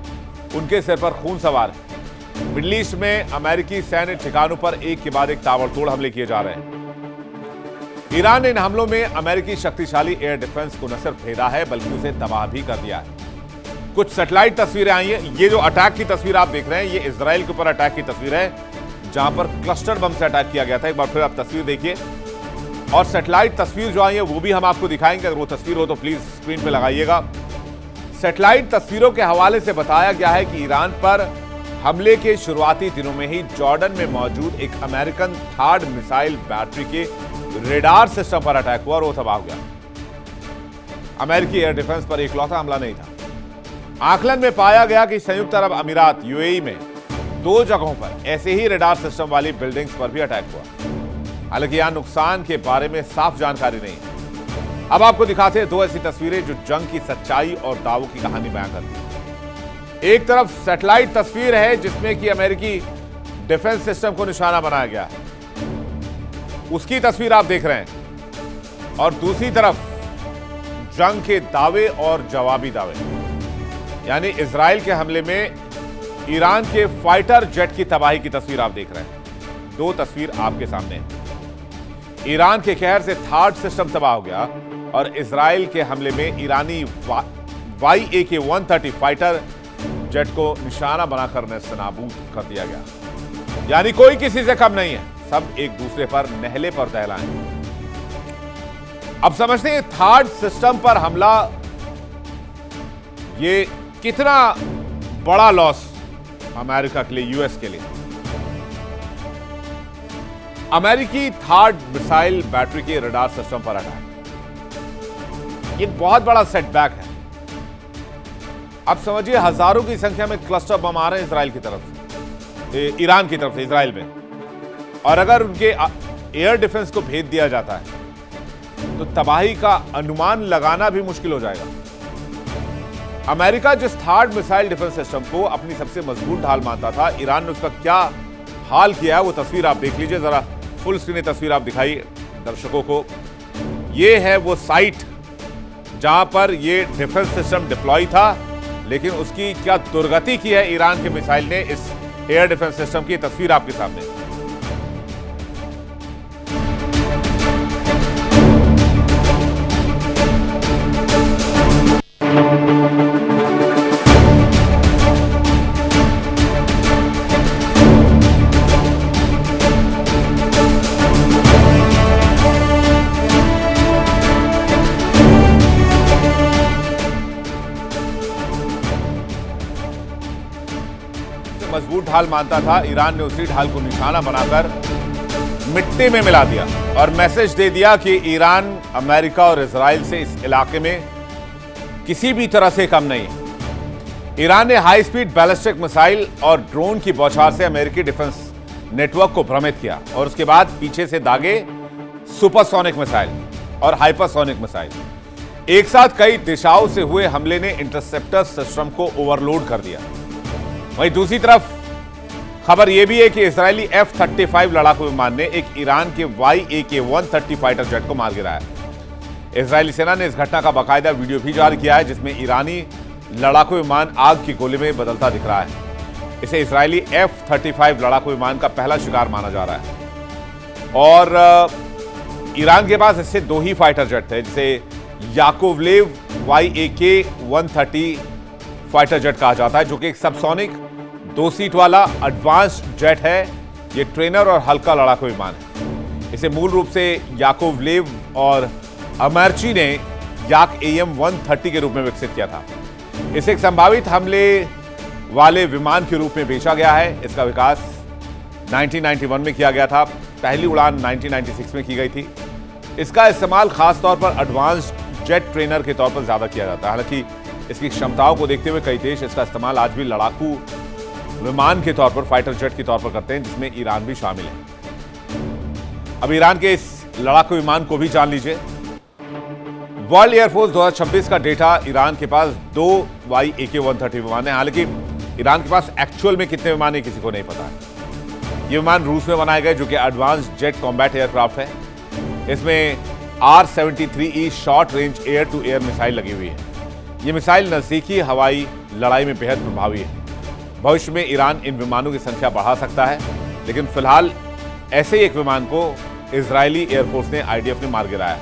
उनके सिर पर खून सवार है। मिडिल ईस्ट में अमेरिकी सैन्य ठिकानों पर एक के बाद एक ताबड़तोड़ हमले किए जा रहे हैं। ईरान ने इन हमलों में अमेरिकी शक्तिशाली एयर डिफेंस को न सिर्फ भेदा है बल्कि उसे तबाह भी कर दिया है। कुछ सैटेलाइट तस्वीरें आई हैं। ये जो अटैक की तस्वीर आप देख रहे हैं, ये इजराइल के ऊपर अटैक की तस्वीर है जहां पर क्लस्टर बम से अटैक किया गया था। एक बार फिर आप तस्वीर देखिए और सैटेलाइट तस्वीर जो आई है वो भी हम आपको दिखाएंगे। अगर वो तस्वीर हो तो प्लीज स्क्रीन पे लगाइएगा। सैटेलाइट तस्वीरों के हवाले से बताया गया है कि ईरान पर हमले के शुरुआती दिनों में ही जॉर्डन में मौजूद एक अमेरिकन थर्ड मिसाइल बैटरी के रेडार सिस्टम पर अटैक हुआ और वो तबाह हो गया। अमेरिकी एयर डिफेंस पर इकलौता हमला नहीं था। आकलन में पाया गया कि संयुक्त अरब अमीरात यूएई में 2 जगहों पर ऐसे ही रेडार सिस्टम वाली बिल्डिंग्स पर भी अटैक हुआ। हालांकि यहां नुकसान के बारे में साफ जानकारी नहीं। अब आपको दिखाते हैं दो ऐसी तस्वीरें जो जंग की सच्चाई और दावों की कहानी बयां करती हैं। एक तरफ सैटेलाइट तस्वीर है जिसमें कि अमेरिकी डिफेंस सिस्टम को निशाना बनाया गया है, उसकी तस्वीर आप देख रहे हैं, और दूसरी तरफ जंग के दावे और जवाबी दावे, यानी इजराइल के हमले में ईरान के फाइटर जेट की तबाही की तस्वीर आप देख रहे हैं। दो तस्वीर आपके सामने है। ईरान के कहर से थार्ड सिस्टम तबाह हो गया और इजराइल के हमले में ईरानी YAK-130 फाइटर जेट को निशाना बनाकर नेस्तनाबूद कर दिया गया। यानी कोई किसी से कम नहीं है, सब एक दूसरे पर नहले पर दहलाए। अब समझते हैं थर्ड सिस्टम पर हमला ये कितना बड़ा लॉस अमेरिका के लिए, यूएस के लिए। अमेरिकी थर्ड मिसाइल बैटरी के रडार सिस्टम पर अटैक, ये बहुत बड़ा सेटबैक है। अब समझिए हजारों की संख्या में क्लस्टर बम आ रहे हैं इजराइल की तरफ से, ईरान की तरफ से इजराइल में, और अगर उनके एयर डिफेंस को भेज दिया जाता है तो तबाही का अनुमान लगाना भी मुश्किल हो जाएगा। अमेरिका जिस थर्ड मिसाइल डिफेंस सिस्टम को अपनी सबसे मजबूत ढाल मानता था, ईरान ने उसका क्या हाल किया है वो तस्वीर आप देख लीजिए जरा। फुल स्क्रीन तस्वीर आप दिखाइए दर्शकों को। ये है वो साइट जहां पर ये डिफेंस सिस्टम डिप्लॉय था, लेकिन उसकी क्या दुर्गति की है ईरान के मिसाइल ने इस एयर डिफेंस सिस्टम की तस्वीर आपके सामने। मजबूत ढाल मानता था, ईरान ने उसी ढाल को निशाना बनाकर मिट्टी में मिला दिया और मैसेज दे दिया कि ईरान अमेरिका और इजराइल से इस इलाके में किसी भी तरह से कम नहीं है। ईरान ने हाई स्पीड बैलिस्टिक मिसाइल और ड्रोन की बौछार से अमेरिकी डिफेंस नेटवर्क को भ्रमित किया और उसके बाद पीछे से दागे सुपरसोनिक मिसाइल और हाइपरसोनिक मिसाइल। एक साथ कई दिशाओं से हुए हमले ने इंटरसेप्टर सिस्टम को ओवरलोड कर दिया। वहीं दूसरी तरफ खबर यह भी है कि इजरायली F-35 लड़ाकू विमान ने एक ईरान के YAK-130 फाइटर जेट को मार गिराया। इजरायली सेना ने इस घटना का बाकायदा वीडियो भी जारी किया है जिसमें ईरानी लड़ाकू विमान आग की गोले में बदलता दिख रहा है। इसे इजरायली F-35 लड़ाकू विमान का पहला शिकार माना जा रहा है और ईरान के पास इससे दो ही फाइटर जेट थे जिसे याकोवलेव YAK-130 फाइटर जेट कहा जाता है, जो कि एक सबसोनिक 2 सीट वाला एडवांस्ड जेट है। यह ट्रेनर और हल्का लड़ाकू विमान है। इसे मूल रूप से याकोवलेव और अमर्ची ने याक AM-130 के रूप में विकसित किया था। इसे एक संभावित हमले वाले विमान के रूप में बेचा गया है। इसका विकास 1991 में किया गया था, पहली उड़ान 1996 में की गई थी। इसका इस्तेमाल खासतौर पर एडवांस्ड जेट ट्रेनर के तौर पर ज्यादा किया जाता है। हालांकि इसकी क्षमताओं को देखते हुए कई देश इसका इस्तेमाल आज भी लड़ाकू विमान के तौर पर, फाइटर जेट के तौर पर करते हैं, जिसमें ईरान भी शामिल है। अब ईरान के इस लड़ाकू विमान को भी जान लीजिए। वर्ल्ड एयरफोर्स 2026 का डेटा, ईरान के पास 2 YAK-130 विमान है। हालांकि ईरान के पास एक्चुअल में कितने विमान है किसी को नहीं पता है। ये विमान रूस में बनाए गए जो कि एडवांस्ड जेट कॉम्बैट एयरक्राफ्ट है। इसमें R-73E short range air to air missile लगी हुई है। यह मिसाइल नजदीकी हवाई लड़ाई में बेहद प्रभावी है। भविष्य में ईरान इन विमानों की संख्या बढ़ा सकता है, लेकिन फिलहाल ऐसे ही एक विमान को इजरायली एयरफोर्स ने IDF ने मार गिराया।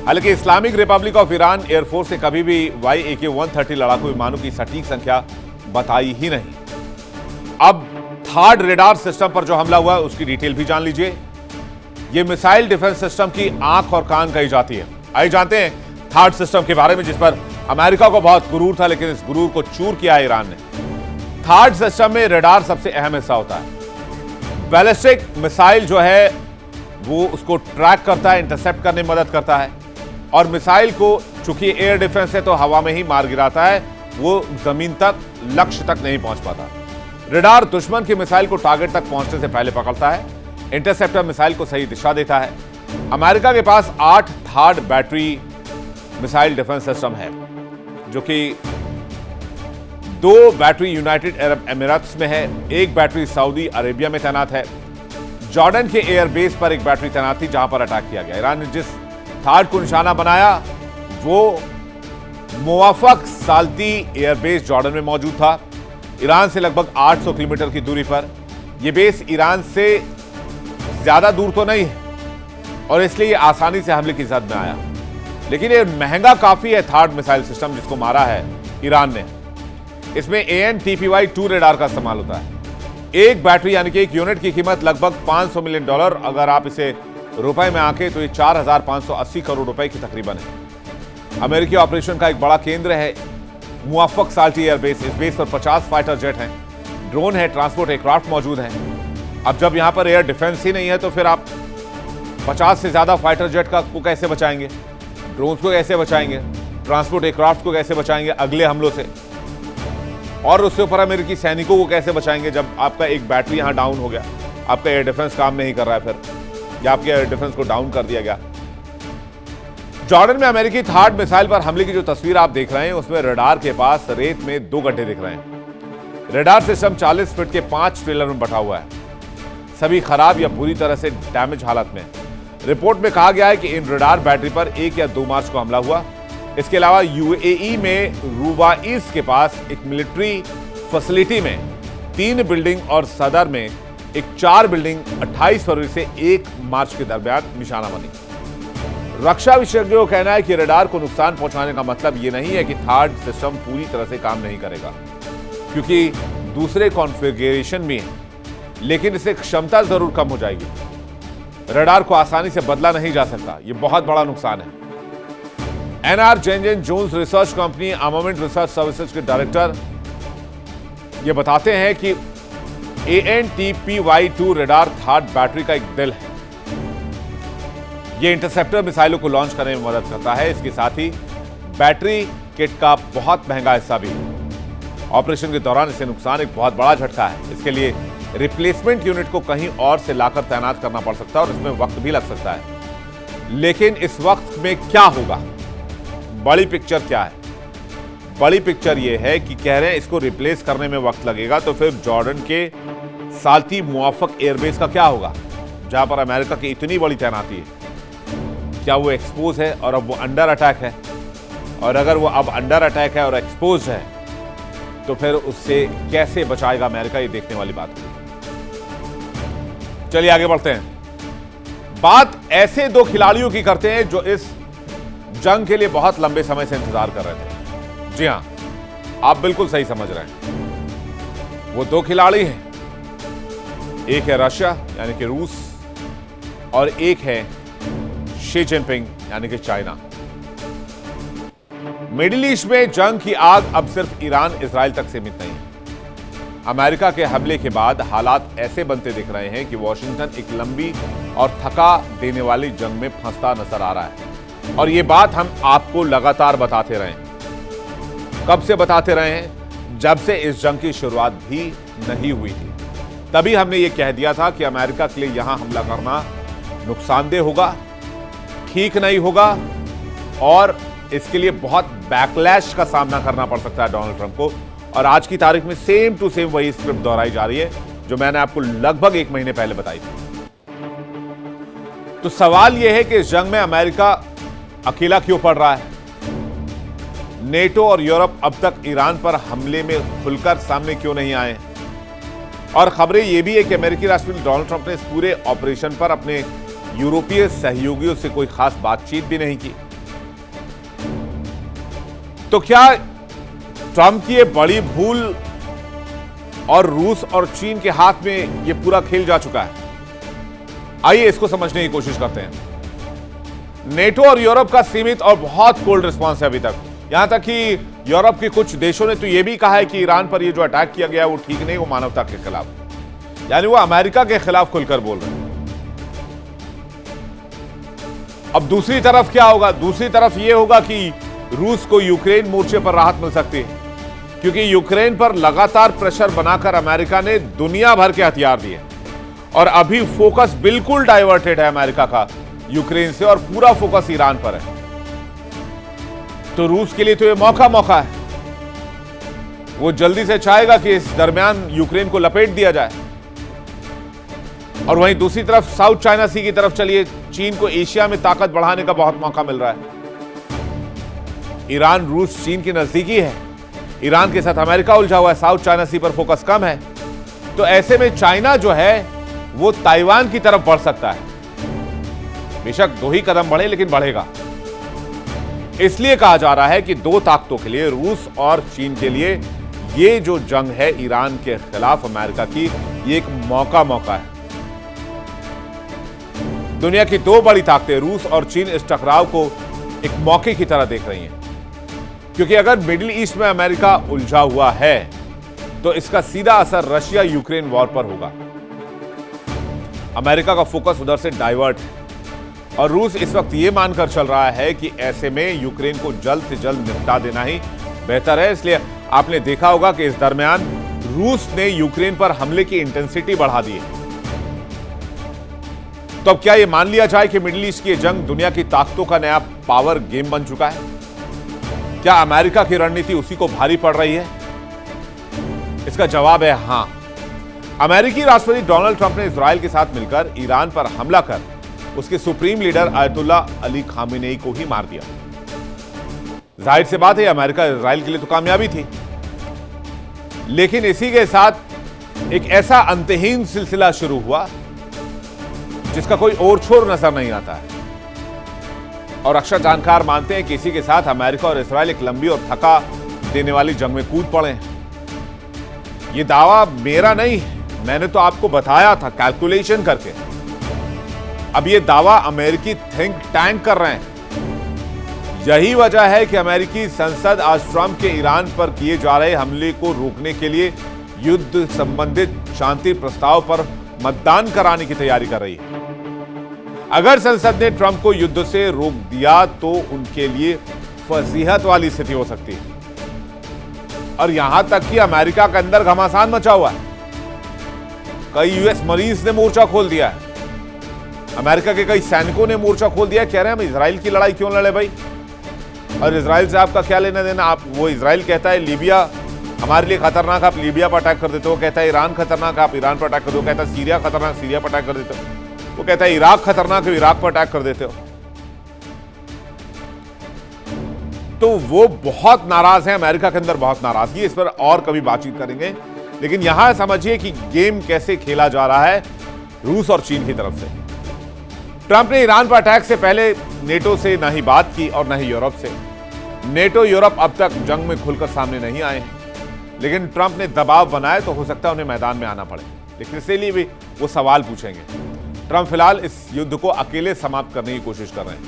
हालांकि Islamic Republic of Iran air force ने कभी भी YAK-130 लड़ाकू विमानों की सटीक संख्या बताई ही नहीं। अब थर्ड रेडार सिस्टम पर जो हमला हुआ है उसकी डिटेल भी जान लीजिए। यह मिसाइल डिफेंस सिस्टम की आंख और कान कही जाती है। आइए जानते हैं थर्ड सिस्टम के बारे में, जिस पर अमेरिका को बहुत गुरूर था, लेकिन इस गुरूर को चूर किया ईरान ने। थर्ड सिस्टम में रेडार सबसे अहम हिस्सा होता है। बैलिस्टिक मिसाइल जो है वो उसको ट्रैक करता है, इंटरसेप्ट करने में मदद करता है, और मिसाइल को चूंकि एयर डिफेंस है तो हवा में ही मार गिराता है, वो जमीन तक, लक्ष्य तक नहीं पहुंच पाता। रेडार दुश्मन की मिसाइल को टारगेट तक पहुंचने से पहले पकड़ता है। इंटरसेप्टर मिसाइल को सही दिशा देता है। अमेरिका के पास 8 third battery missile defence system है, जो कि 2 बैटरी यूनाइटेड अरब अमीरात्स में है, 1 बैटरी सऊदी अरेबिया में तैनात है। जॉर्डन के एयरबेस पर एक बैटरी तैनात थी जहां पर अटैक किया गया। ईरान ने जिस थार्ड को निशाना बनाया वो मुवाफक साल्ती एयरबेस जॉर्डन में मौजूद था, ईरान से लगभग 800 किलोमीटर की दूरी पर। यह बेस ईरान से ज्यादा दूर तो नहीं है और इसलिए आसानी से हमले की जद में आया, लेकिन यह महंगा काफी है थार्ड मिसाइल सिस्टम जिसको मारा है ईरान ने। इसमें AN/TPY-2 रेडार का इस्तेमाल होता है। एक बैटरी यानी कि एक यूनिट की कीमत लगभग $500 मिलियन, अगर आप इसे रुपए में आंके तो ये 4,580 करोड़ रुपए की तकरीबन है। अमेरिकी ऑपरेशन का एक बड़ा केंद्र है मुवाफक साल्टी एयरबेस। इस बेस पर 50 फाइटर जेट हैं, ड्रोन है, ट्रांसपोर्ट एयरक्राफ्ट मौजूद हैं। अब जब यहां पर एयर डिफेंस ही नहीं है तो फिर आप 50 से ज्यादा फाइटर जेट को कैसे बचाएंगे, ड्रोन को कैसे बचाएंगे, ट्रांसपोर्ट एयरक्राफ्ट को कैसे बचाएंगे अगले हमलों से, और उसके ऊपर अमेरिकी सैनिकों को कैसे बचाएंगे जब आपका एक बैटरी यहां डाउन हो गया, आपका एयर डिफेंस काम नहीं कर रहा है फिर, या आपके एयर डिफेंस को डाउन कर दिया गया। जॉर्डन में अमेरिकी थार्ड मिसाइल पर हमले की जो तस्वीर आप देख रहे हैं उसमें रडार के पास रेत में 2 गड्ढे दिख रहे हैं। रडार सिस्टम 40 फीट के 5 ट्रेलर में बटा हुआ है, सभी खराब या बुरी तरह से डैमेज हालत में। रिपोर्ट में कहा गया है कि इन रडार बैटरी पर 1 या 2 मार्च को हमला हुआ। इसके अलावा UAE में रुवाइस के पास एक मिलिट्री फैसिलिटी में 3 बिल्डिंग और सदर में एक 4 बिल्डिंग 28 फरवरी से 1 मार्च के दरमियान निशाना बनी। रक्षा विशेषज्ञों का कहना है कि रडार को नुकसान पहुंचाने का मतलब यह नहीं है कि थार्ड सिस्टम पूरी तरह से काम नहीं करेगा, क्योंकि दूसरे कॉन्फ़िगरेशन में है, लेकिन इससे क्षमता जरूर कम हो जाएगी। रडार को आसानी से बदला नहीं जा सकता, यह बहुत बड़ा नुकसान है। NR जेनजेन Jones research company armament research services के डायरेक्टर ये बताते हैं कि AN/TPY-2 रडार थार्ड बैटरी का एक दिल है। यह इंटरसेप्टर मिसाइलों को लॉन्च करने में मदद करता है, इसके साथ ही बैटरी किट का बहुत महंगा हिस्सा भी है। ऑपरेशन के दौरान इसे नुकसान एक बहुत बड़ा झटका है। इसके लिए रिप्लेसमेंट यूनिट को कहीं और से लाकर तैनात करना पड़ सकता है और इसमें वक्त भी लग सकता है। लेकिन इस वक्त में क्या होगा, बड़ी पिक्चर क्या है? बड़ी पिक्चर यह है कि कह रहे हैं इसको रिप्लेस करने में वक्त लगेगा, तो फिर जॉर्डन के साल्ती मुवाफक एयरबेस का क्या होगा जहां पर अमेरिका की इतनी बड़ी तैनाती है? क्या वो एक्सपोज है और अब वो अंडर अटैक है? और अगर वो अब अंडर अटैक है और एक्सपोज है तो फिर उससे कैसे बचाएगा अमेरिका, ये देखने वाली बात है। चलिए आगे बढ़ते हैं। बात ऐसे 2 खिलाड़ियों की करते हैं जो इस जंग के लिए बहुत लंबे समय से इंतजार कर रहे थे। जी हां, आप बिल्कुल सही समझ रहे हैं। वो 2 खिलाड़ी हैं, एक है रशिया यानी कि रूस और एक है शी जिनपिंग यानी कि चाइना। मिडिल ईस्ट में जंग की आग अब सिर्फ ईरान इजराइल तक सीमित नहीं है। अमेरिका के हमले के बाद हालात ऐसे बनते दिख रहे हैं कि वॉशिंगटन एक लंबी और थका देने वाली जंग में फंसता नजर आ रहा है, और यह बात हम आपको लगातार बताते रहे हैं। कब से बताते रहे हैं? जब से इस जंग की शुरुआत भी नहीं हुई थी, तभी हमने यह कह दिया था कि अमेरिका के लिए यहां हमला करना नुकसानदेह होगा, ठीक नहीं होगा, और इसके लिए बहुत बैकलैश का सामना करना पड़ सकता है डोनाल्ड ट्रंप को। और आज की तारीख में सेम टू सेम वही स्क्रिप्ट दोहराई जा रही है जो मैंने आपको लगभग 1 महीने पहले बताई थी। तो सवाल यह है कि इस जंग में अमेरिका अकेला क्यों पड़ रहा है? नेटो और यूरोप अब तक ईरान पर हमले में खुलकर सामने क्यों नहीं आए? और खबरें यह भी है कि अमेरिकी राष्ट्रपति डोनाल्ड ट्रंप ने इस पूरे ऑपरेशन पर अपने यूरोपीय सहयोगियों से कोई खास बातचीत भी नहीं की। तो क्या ट्रंप की ये बड़ी भूल और रूस और चीन के हाथ में ये पूरा खेल जा चुका है? आइए इसको समझने की कोशिश करते हैं। नेटो और यूरोप का सीमित और बहुत कोल्ड रिस्पांस है अभी तक। यहां तक कि यूरोप के कुछ देशों ने तो यह भी कहा है कि ईरान पर ये जो अटैक किया गया वो ठीक नहीं, वो मानवता के खिलाफ, यानी वो अमेरिका के खिलाफ खुलकर बोल रहे हैं। अब दूसरी तरफ क्या होगा? दूसरी तरफ यह होगा कि रूस को यूक्रेन मोर्चे पर राहत मिल सकती है, क्योंकि यूक्रेन पर लगातार प्रेशर बनाकर अमेरिका ने दुनिया भर के हथियार दिए और अभी फोकस बिल्कुल डाइवर्टेड है अमेरिका का यूक्रेन से और पूरा फोकस ईरान पर है। तो रूस के लिए तो ये मौका है। वो जल्दी से चाहेगा कि इस दरमियान यूक्रेन को लपेट दिया जाए। और वहीं दूसरी तरफ साउथ चाइना सी की तरफ चलिए, चीन को एशिया में ताकत बढ़ाने का बहुत मौका मिल रहा है। ईरान, रूस, चीन की नजदीकी है। ईरान के साथ अमेरिका उलझा हुआ है, साउथ चाइना सी पर फोकस कम है। तो ऐसे में चाइना जो है वो ताइवान की तरफ बढ़ सकता है। बेशक 2 ही कदम बढ़े, लेकिन बढ़ेगा। इसलिए कहा जा रहा है कि 2 ताकतों के लिए, रूस और चीन के लिए, ये जो जंग है ईरान के खिलाफ अमेरिका की, ये एक मौका है। दुनिया की 2 बड़ी ताकतें रूस और चीन इस टकराव को एक मौके की तरह देख रही हैं, क्योंकि अगर मिडिल ईस्ट में अमेरिका उलझा हुआ है तो इसका सीधा असर रशिया यूक्रेन वॉर पर होगा। अमेरिका का फोकस उधर से डाइवर्ट है और रूस इस वक्त यह मानकर चल रहा है कि ऐसे में यूक्रेन को जल्द से जल्द निपटा देना ही बेहतर है। इसलिए आपने देखा होगा कि इस दरमियान रूस ने यूक्रेन पर हमले की इंटेंसिटी बढ़ा दी है। तो अब क्या यह मान लिया जाए कि मिडिल ईस्ट की जंग दुनिया की ताकतों का नया पावर गेम बन चुका है? क्या अमेरिका की रणनीति उसी को भारी पड़ रही है? इसका जवाब है हां। अमेरिकी राष्ट्रपति डोनाल्ड ट्रंप ने इजराइल के साथ मिलकर ईरान पर हमला कर उसके supreme leader ayatollah Ali Khamenei को ही मार दिया। जाहिर सी बात है, अमेरिका इजराइल के लिए तो कामयाबी थी, लेकिन इसी के साथ एक ऐसा अंतहीन सिलसिला शुरू हुआ जिसका कोई ओर छोर नजर नहीं आता है। और अक्सर जानकार मानते हैं कि इसी के साथ अमेरिका और इजराइल एक लंबी और थका देने वाली जंग में कूद पड़े हैं। यह दावा मेरा नहीं, मैंने तो आपको बताया था कैलकुलेशन करके। अब यह दावा अमेरिकी थिंक टैंक कर रहे हैं। यही वजह है कि अमेरिकी संसद आज ट्रंप के ईरान पर किए जा रहे हमले को रोकने के लिए युद्ध संबंधित शांति प्रस्ताव पर मतदान कराने की तैयारी कर रही है। अगर संसद ने ट्रंप को युद्ध से रोक दिया तो उनके लिए फजीहत वाली स्थिति हो सकती है। और यहां तक कि अमेरिका के अंदर घमासान मचा हुआ है। कई यूएस मरीज ने मोर्चा खोल दिया है। अमेरिका के कई सैनिकों ने मोर्चा खोल दिया, कह रहे हैं हम इजराइल की लड़ाई क्यों लड़े भाई, और इजराइल से आपका क्या लेना देना। आप, वो इजराइल कहता है लीबिया हमारे लिए खतरनाक, आप लीबिया पर अटैक कर देते हो। कहता है ईरान खतरनाक, आप ईरान पर अटैक कर दो। कहता है सीरिया खतरनाक, सीरिया पर अटैक कर देते हो। वो कहता है इराक खतरनाक है, इराक पर अटैक कर देते हो। तो वो बहुत नाराज है, अमेरिका के अंदर बहुत नाराजगी। इस पर और कभी बातचीत करेंगे, लेकिन यहां समझिए कि गेम कैसे खेला जा रहा है रूस और चीन की तरफ से। ट्रंप ने ईरान पर अटैक से पहले नेटो से ना ही बात की और ना ही यूरोप से। नेटो, यूरोप अब तक जंग में खुलकर सामने नहीं आए हैं, लेकिन ट्रंप ने दबाव बनाया तो हो सकता है उन्हें मैदान में आना पड़े। लेकिन इसलिए भी वो सवाल पूछेंगे। ट्रंप फिलहाल इस युद्ध को अकेले समाप्त करने की कोशिश कर रहे हैं,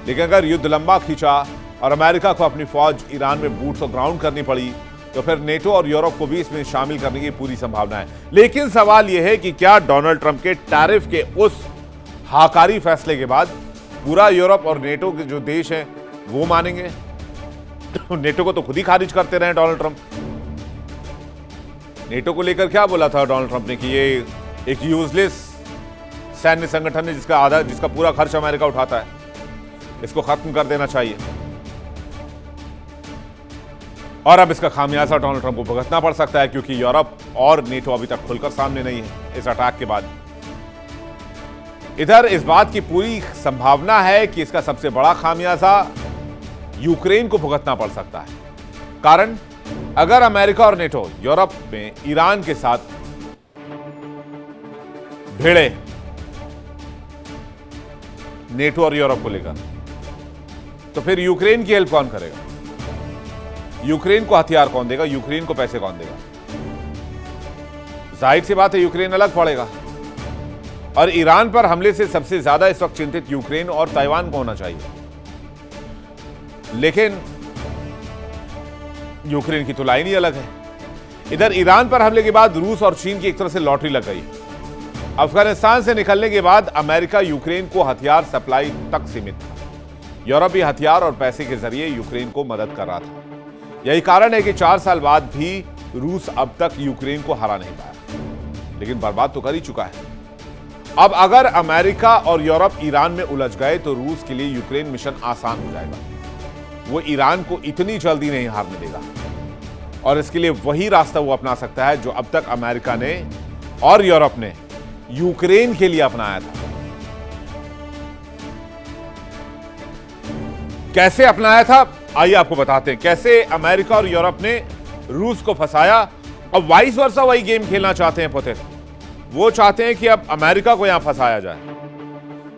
लेकिन अगर युद्ध लंबा खींचा और अमेरिका को अपनी फौज ईरान में बूट्स ऑन ग्राउंड करनी पड़ी तो फिर नेटो और यूरोप को भी इसमें शामिल करने की पूरी संभावना है। लेकिन सवाल यह है कि क्या डोनाल्ड ट्रंप के टैरिफ के उस हाकारी फैसले के बाद पूरा यूरोप और नेटो के जो देश हैं वो मानेंगे? नेटो को तो खुद ही खारिज करते रहे डोनाल्ड ट्रंप। नेटो को लेकर क्या बोला था डोनाल्ड ट्रंप ने कि ये एक यूजलेस सैन्य संगठन है जिसका पूरा खर्च अमेरिका उठाता है, इसको खत्म कर देना चाहिए। और अब इसका खामियाजा डोनाल्ड ट्रंप को भुगतना पड़ सकता है, क्योंकि यूरोप और नेटो अभी तक खुलकर सामने नहीं है इस अटैक के बाद। इधर इस बात की पूरी संभावना है कि इसका सबसे बड़ा खामियाजा यूक्रेन को भुगतना पड़ सकता है। कारण, अगर अमेरिका और नेटो यूरोप में ईरान के साथ भिड़े नेटो और यूरोप को लेकर, तो फिर यूक्रेन की हेल्प कौन करेगा? यूक्रेन को हथियार कौन देगा? यूक्रेन को पैसे कौन देगा? जाहिर सी बात है यूक्रेन अलग पड़ेगा। और ईरान पर हमले से सबसे ज्यादा इस वक्त चिंतित यूक्रेन और ताइवान को होना चाहिए, लेकिन यूक्रेन की तो लाइन ही अलग है। इधर ईरान पर हमले के बाद रूस और चीन की एक तरह से लॉटरी लग गई। अफगानिस्तान से निकलने के बाद अमेरिका यूक्रेन को हथियार सप्लाई तक सीमित था। यूरोप भी हथियार और पैसे के जरिए यूक्रेन को मदद कर रहा था। यही कारण है कि 4 साल बाद भी रूस अब तक यूक्रेन को हरा नहीं पाया, लेकिन बर्बाद तो कर ही चुका है। अब अगर अमेरिका और यूरोप ईरान में उलझ गए तो रूस के लिए यूक्रेन मिशन आसान हो जाएगा। वो ईरान को इतनी जल्दी नहीं हारने देगा और इसके लिए वही रास्ता वो अपना सकता है जो अब तक अमेरिका ने और यूरोप ने यूक्रेन के लिए अपनाया था। कैसे अपनाया था, आइए आपको बताते हैं। कैसे अमेरिका और यूरोप ने रूस को फंसाया और वाइस वर्सा वही गेम खेलना चाहते हैं पुतिन। वो चाहते हैं कि अब अमेरिका को यहां फंसाया जाए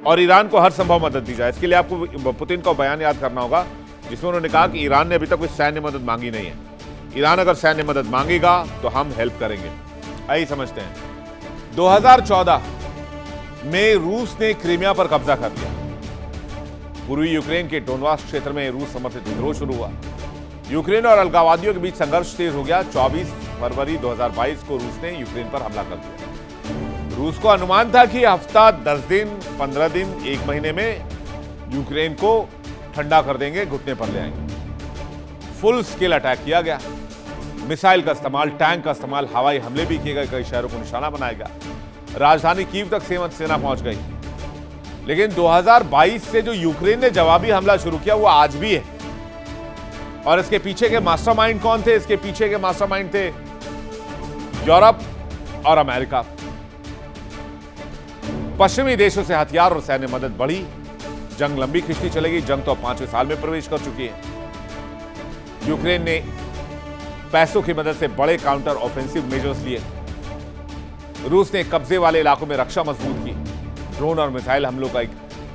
और ईरान को हर संभव मदद दी जाए। इसके लिए आपको पुतिन का बयान याद करना होगा जिसमें उन्होंने कहा कि ईरान ने अभी तक कोई सैन्य मदद मांगी नहीं है। ईरान अगर सैन्य मदद मांगेगा तो हम हेल्प करेंगे। आइए समझते हैं। 2014 में रूस ने क्रीमिया पर कब्जा कर लिया। पूर्वी यूक्रेन के डोनबास क्षेत्र में रूस समर्थित विद्रोह शुरू हुआ। यूक्रेन और अलगाववादियों के बीच संघर्ष तेज हो गया। 24 फरवरी 2022 को रूस ने यूक्रेन पर हमला कर दिया। रूस को अनुमान था कि हफ्ता 10 दिन 15 दिन 1 महीने में यूक्रेन को ठंडा कर देंगे, घुटने पर ले आएंगे। फुल स्केल अटैक किया गया। मिसाइल का इस्तेमाल, टैंक का इस्तेमाल, हवाई हमले भी किए गए। कई शहरों को निशाना बनाया गया। राजधानी कीव तक सेना पहुंच गई। लेकिन 2022 से जो यूक्रेन ने जवाबी हमला शुरू किया वो आज भी है। और इसके पीछे के मास्टरमाइंड कौन थे? इसके पीछे के मास्टरमाइंड थे यूरोप और अमेरिका। पश्चिमी देशों से हथियार और सैन्य मदद बढ़ी। जंग लंबी खिंचती चलेगी। जंग तो 5वें साल में प्रवेश कर चुकी है। यूक्रेन ने पैसों की मदद से बड़े काउंटर ऑफेंसिव मेजर्स लिए। रूस ने कब्जे वाले इलाकों में रक्षा मजबूत की। ड्रोन और मिसाइल हमलों का एक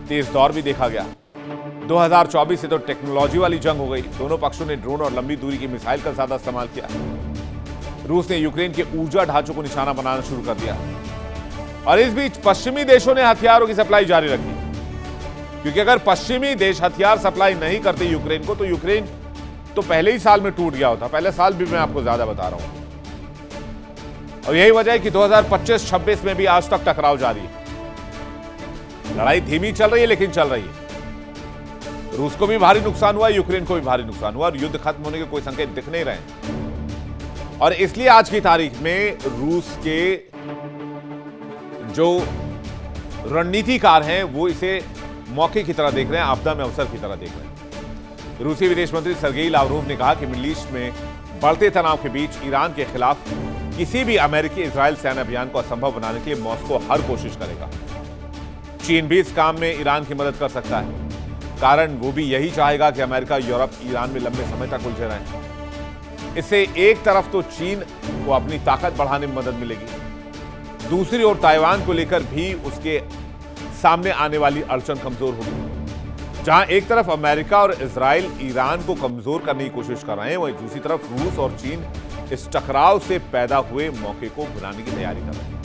तेज दौर भी देखा गया। 2024 से तो टेक्नोलॉजी वाली जंग हो गई। दोनों पक्षों ने ड्रोन और लंबी दूरी की मिसाइल का ज्यादा इस्तेमाल किया। रूस ने यूक्रेन के ऊर्जा ढांचों को निशाना बनाना शुरू कर दिया। और इस बीच पश्चिमी देशों ने हथियारों की सप्लाई जारी रखी, क्योंकि अगर पश्चिमी देश हथियार सप्लाई नहीं करते यूक्रेन को तो यूक्रेन तो पहले ही साल में टूट गया होता। पहले साल भी मैं आपको ज्यादा बता रहा हूं। और यही वजह है कि 2025-26 में भी आज तक टकराव जारी है। लड़ाई धीमी चल रही है लेकिन चल रही है। रूस को भी भारी नुकसान हुआ, यूक्रेन को भी भारी नुकसान हुआ और युद्ध खत्म होने के कोई संकेत दिख नहीं रहे। और इसलिए आज की तारीख में रूस के जो रणनीतिकार हैं वो इसे मौके की तरह देख रहे हैं, आपदा में अवसर की तरह देख रहे हैं। रूसी विदेश मंत्री सर्गेई लावरोव ने कहा कि मिडल ईस्ट में बढ़ते तनाव के बीच ईरान के खिलाफ किसी भी अमेरिकी इजराइल सैन्य अभियान को असंभव बनाने के लिए मॉस्को हर कोशिश करेगा। चीन भी इस काम में ईरान की मदद कर सकता है, कारण वो भी यही चाहेगा कि अमेरिका यूरोप ईरान में लंबे समय तक उलझे रहें। इससे एक तरफ तो चीन को अपनी ताकत बढ़ाने में मदद मिलेगी, दूसरी ओर ताइवान को लेकर भी उसके सामने आने वाली अड़चन कमजोर होगी। जहां एक तरफ अमेरिका और इजराइल ईरान को कमजोर करने की कोशिश कर रहे हैं, वहीं दूसरी तरफ रूस और चीन इस टकराव से पैदा हुए मौके को भुनाने की तैयारी कर रहे हैं।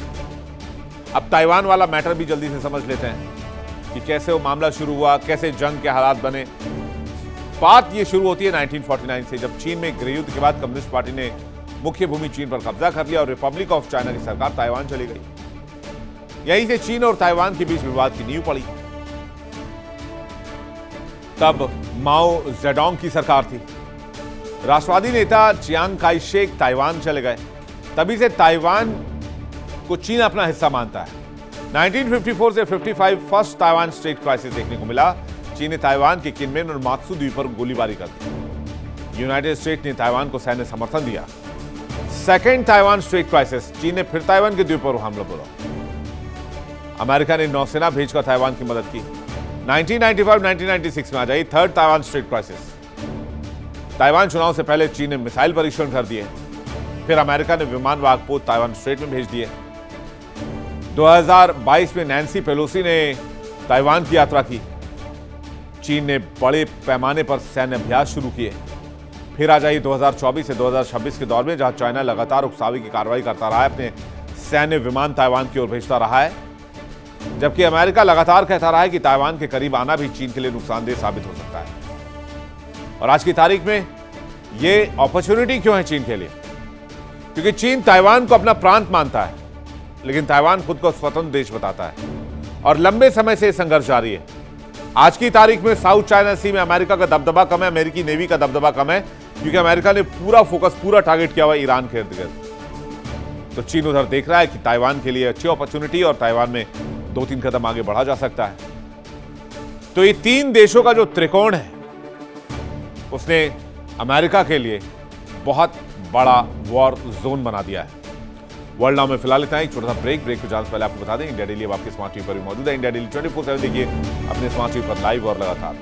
अब ताइवान वाला मैटर भी जल्दी से समझ लेते हैं कि कैसे वो मामला शुरू हुआ, कैसे जंग के हालात बने। बात ये शुरू होती है 1949 से, जब चीन में गृह युद्ध के बाद कम्युनिस्ट पार्टी ने मुख्य भूमि चीन पर कब्जा कर लिया और रिपब्लिक ऑफ चाइना की सरकार ताइवान चली गई। यहीं से चीन और ताइवान के बीच विवाद की नींव पड़ी। तब माओ जेडोंग की सरकार थी। राष्ट्रवादी नेता चियांग काई शेक ताइवान चले गए। तभी से ताइवान को चीन अपना हिस्सा मानता है। 1954 से 55 फर्स्ट ताइवान स्टेट क्राइसिस देखने को मिला। चीन ने ताइवान के किनमेन और मात्सू द्वीप पर गोलीबारी कर दी। यूनाइटेड स्टेट्स ने ताइवान को सैन्य समर्थन दिया। सेकेंड ताइवान स्टेट क्राइसिस, चीन ने फिर ताइवान के द्वीप पर हमला बोला। अमेरिका ने नौसेना भेजकर ताइवान की मदद की। 1995-1996 में आ जाई third Taiwan state crisis. Taiwan चुनाव से पहले चीन ने मिसाइल परीक्षण कर दिए। फिर अमेरिका ने विमान वाहक पोत ताइवान स्ट्रेट में भेज दिए। 2022 में नैन्सी पेलोसी ने ताइवान की यात्रा की। चीन ने बड़े पैमाने पर सैन्य अभ्यास शुरू किए। फिर आ जाइए 2024 से 2026 के दौर में, जहां चाइना लगातार उकसावे की कार्रवाई करता रहा है, अपने सैन्य विमान ताइवान की ओर भेजता रहा है, जबकि अमेरिका लगातार कहता रहा है कि ताइवान के करीब आना भी चीन के लिए नुकसानदेह साबित हो सकता है। और आज की तारीख में यह अपॉर्चुनिटी क्यों है चीन के लिए? क्योंकि चीन ताइवान को अपना प्रांत मानता है, लेकिन ताइवान खुद को स्वतंत्र देश बताता है और लंबे समय से संघर्ष जारी है। आज की तारीख में साउथ चाइना सी में अमेरिका का दबदबा कम है, अमेरिकी नेवी का दबदबा कम है, क्योंकि अमेरिका ने पूरा फोकस, पूरा टारगेट किया हुआ ईरान के इर्द गिर्द। तो चीन उधर देख रहा है कि ताइवान के लिए अच्छी अपॉर्चुनिटी और ताइवान में 2-3 कदम आगे बढ़ा जा सकता है। तो ये 3 देशों का जो त्रिकोण है उसने अमेरिका के लिए बहुत बड़ा वॉर जोन बना दिया है। वर्ल्ड नाउ में फिलहाल इतना ही, छोटा सा ब्रेक पे जाने से पहले आपको बता दें इंडिया डेली अब आपके स्मार्ट टीवी पर भी मौजूद है। इंडिया डेली 24/7 देखिए अपने स्मार्ट टीवी पर लाइव और लगातार।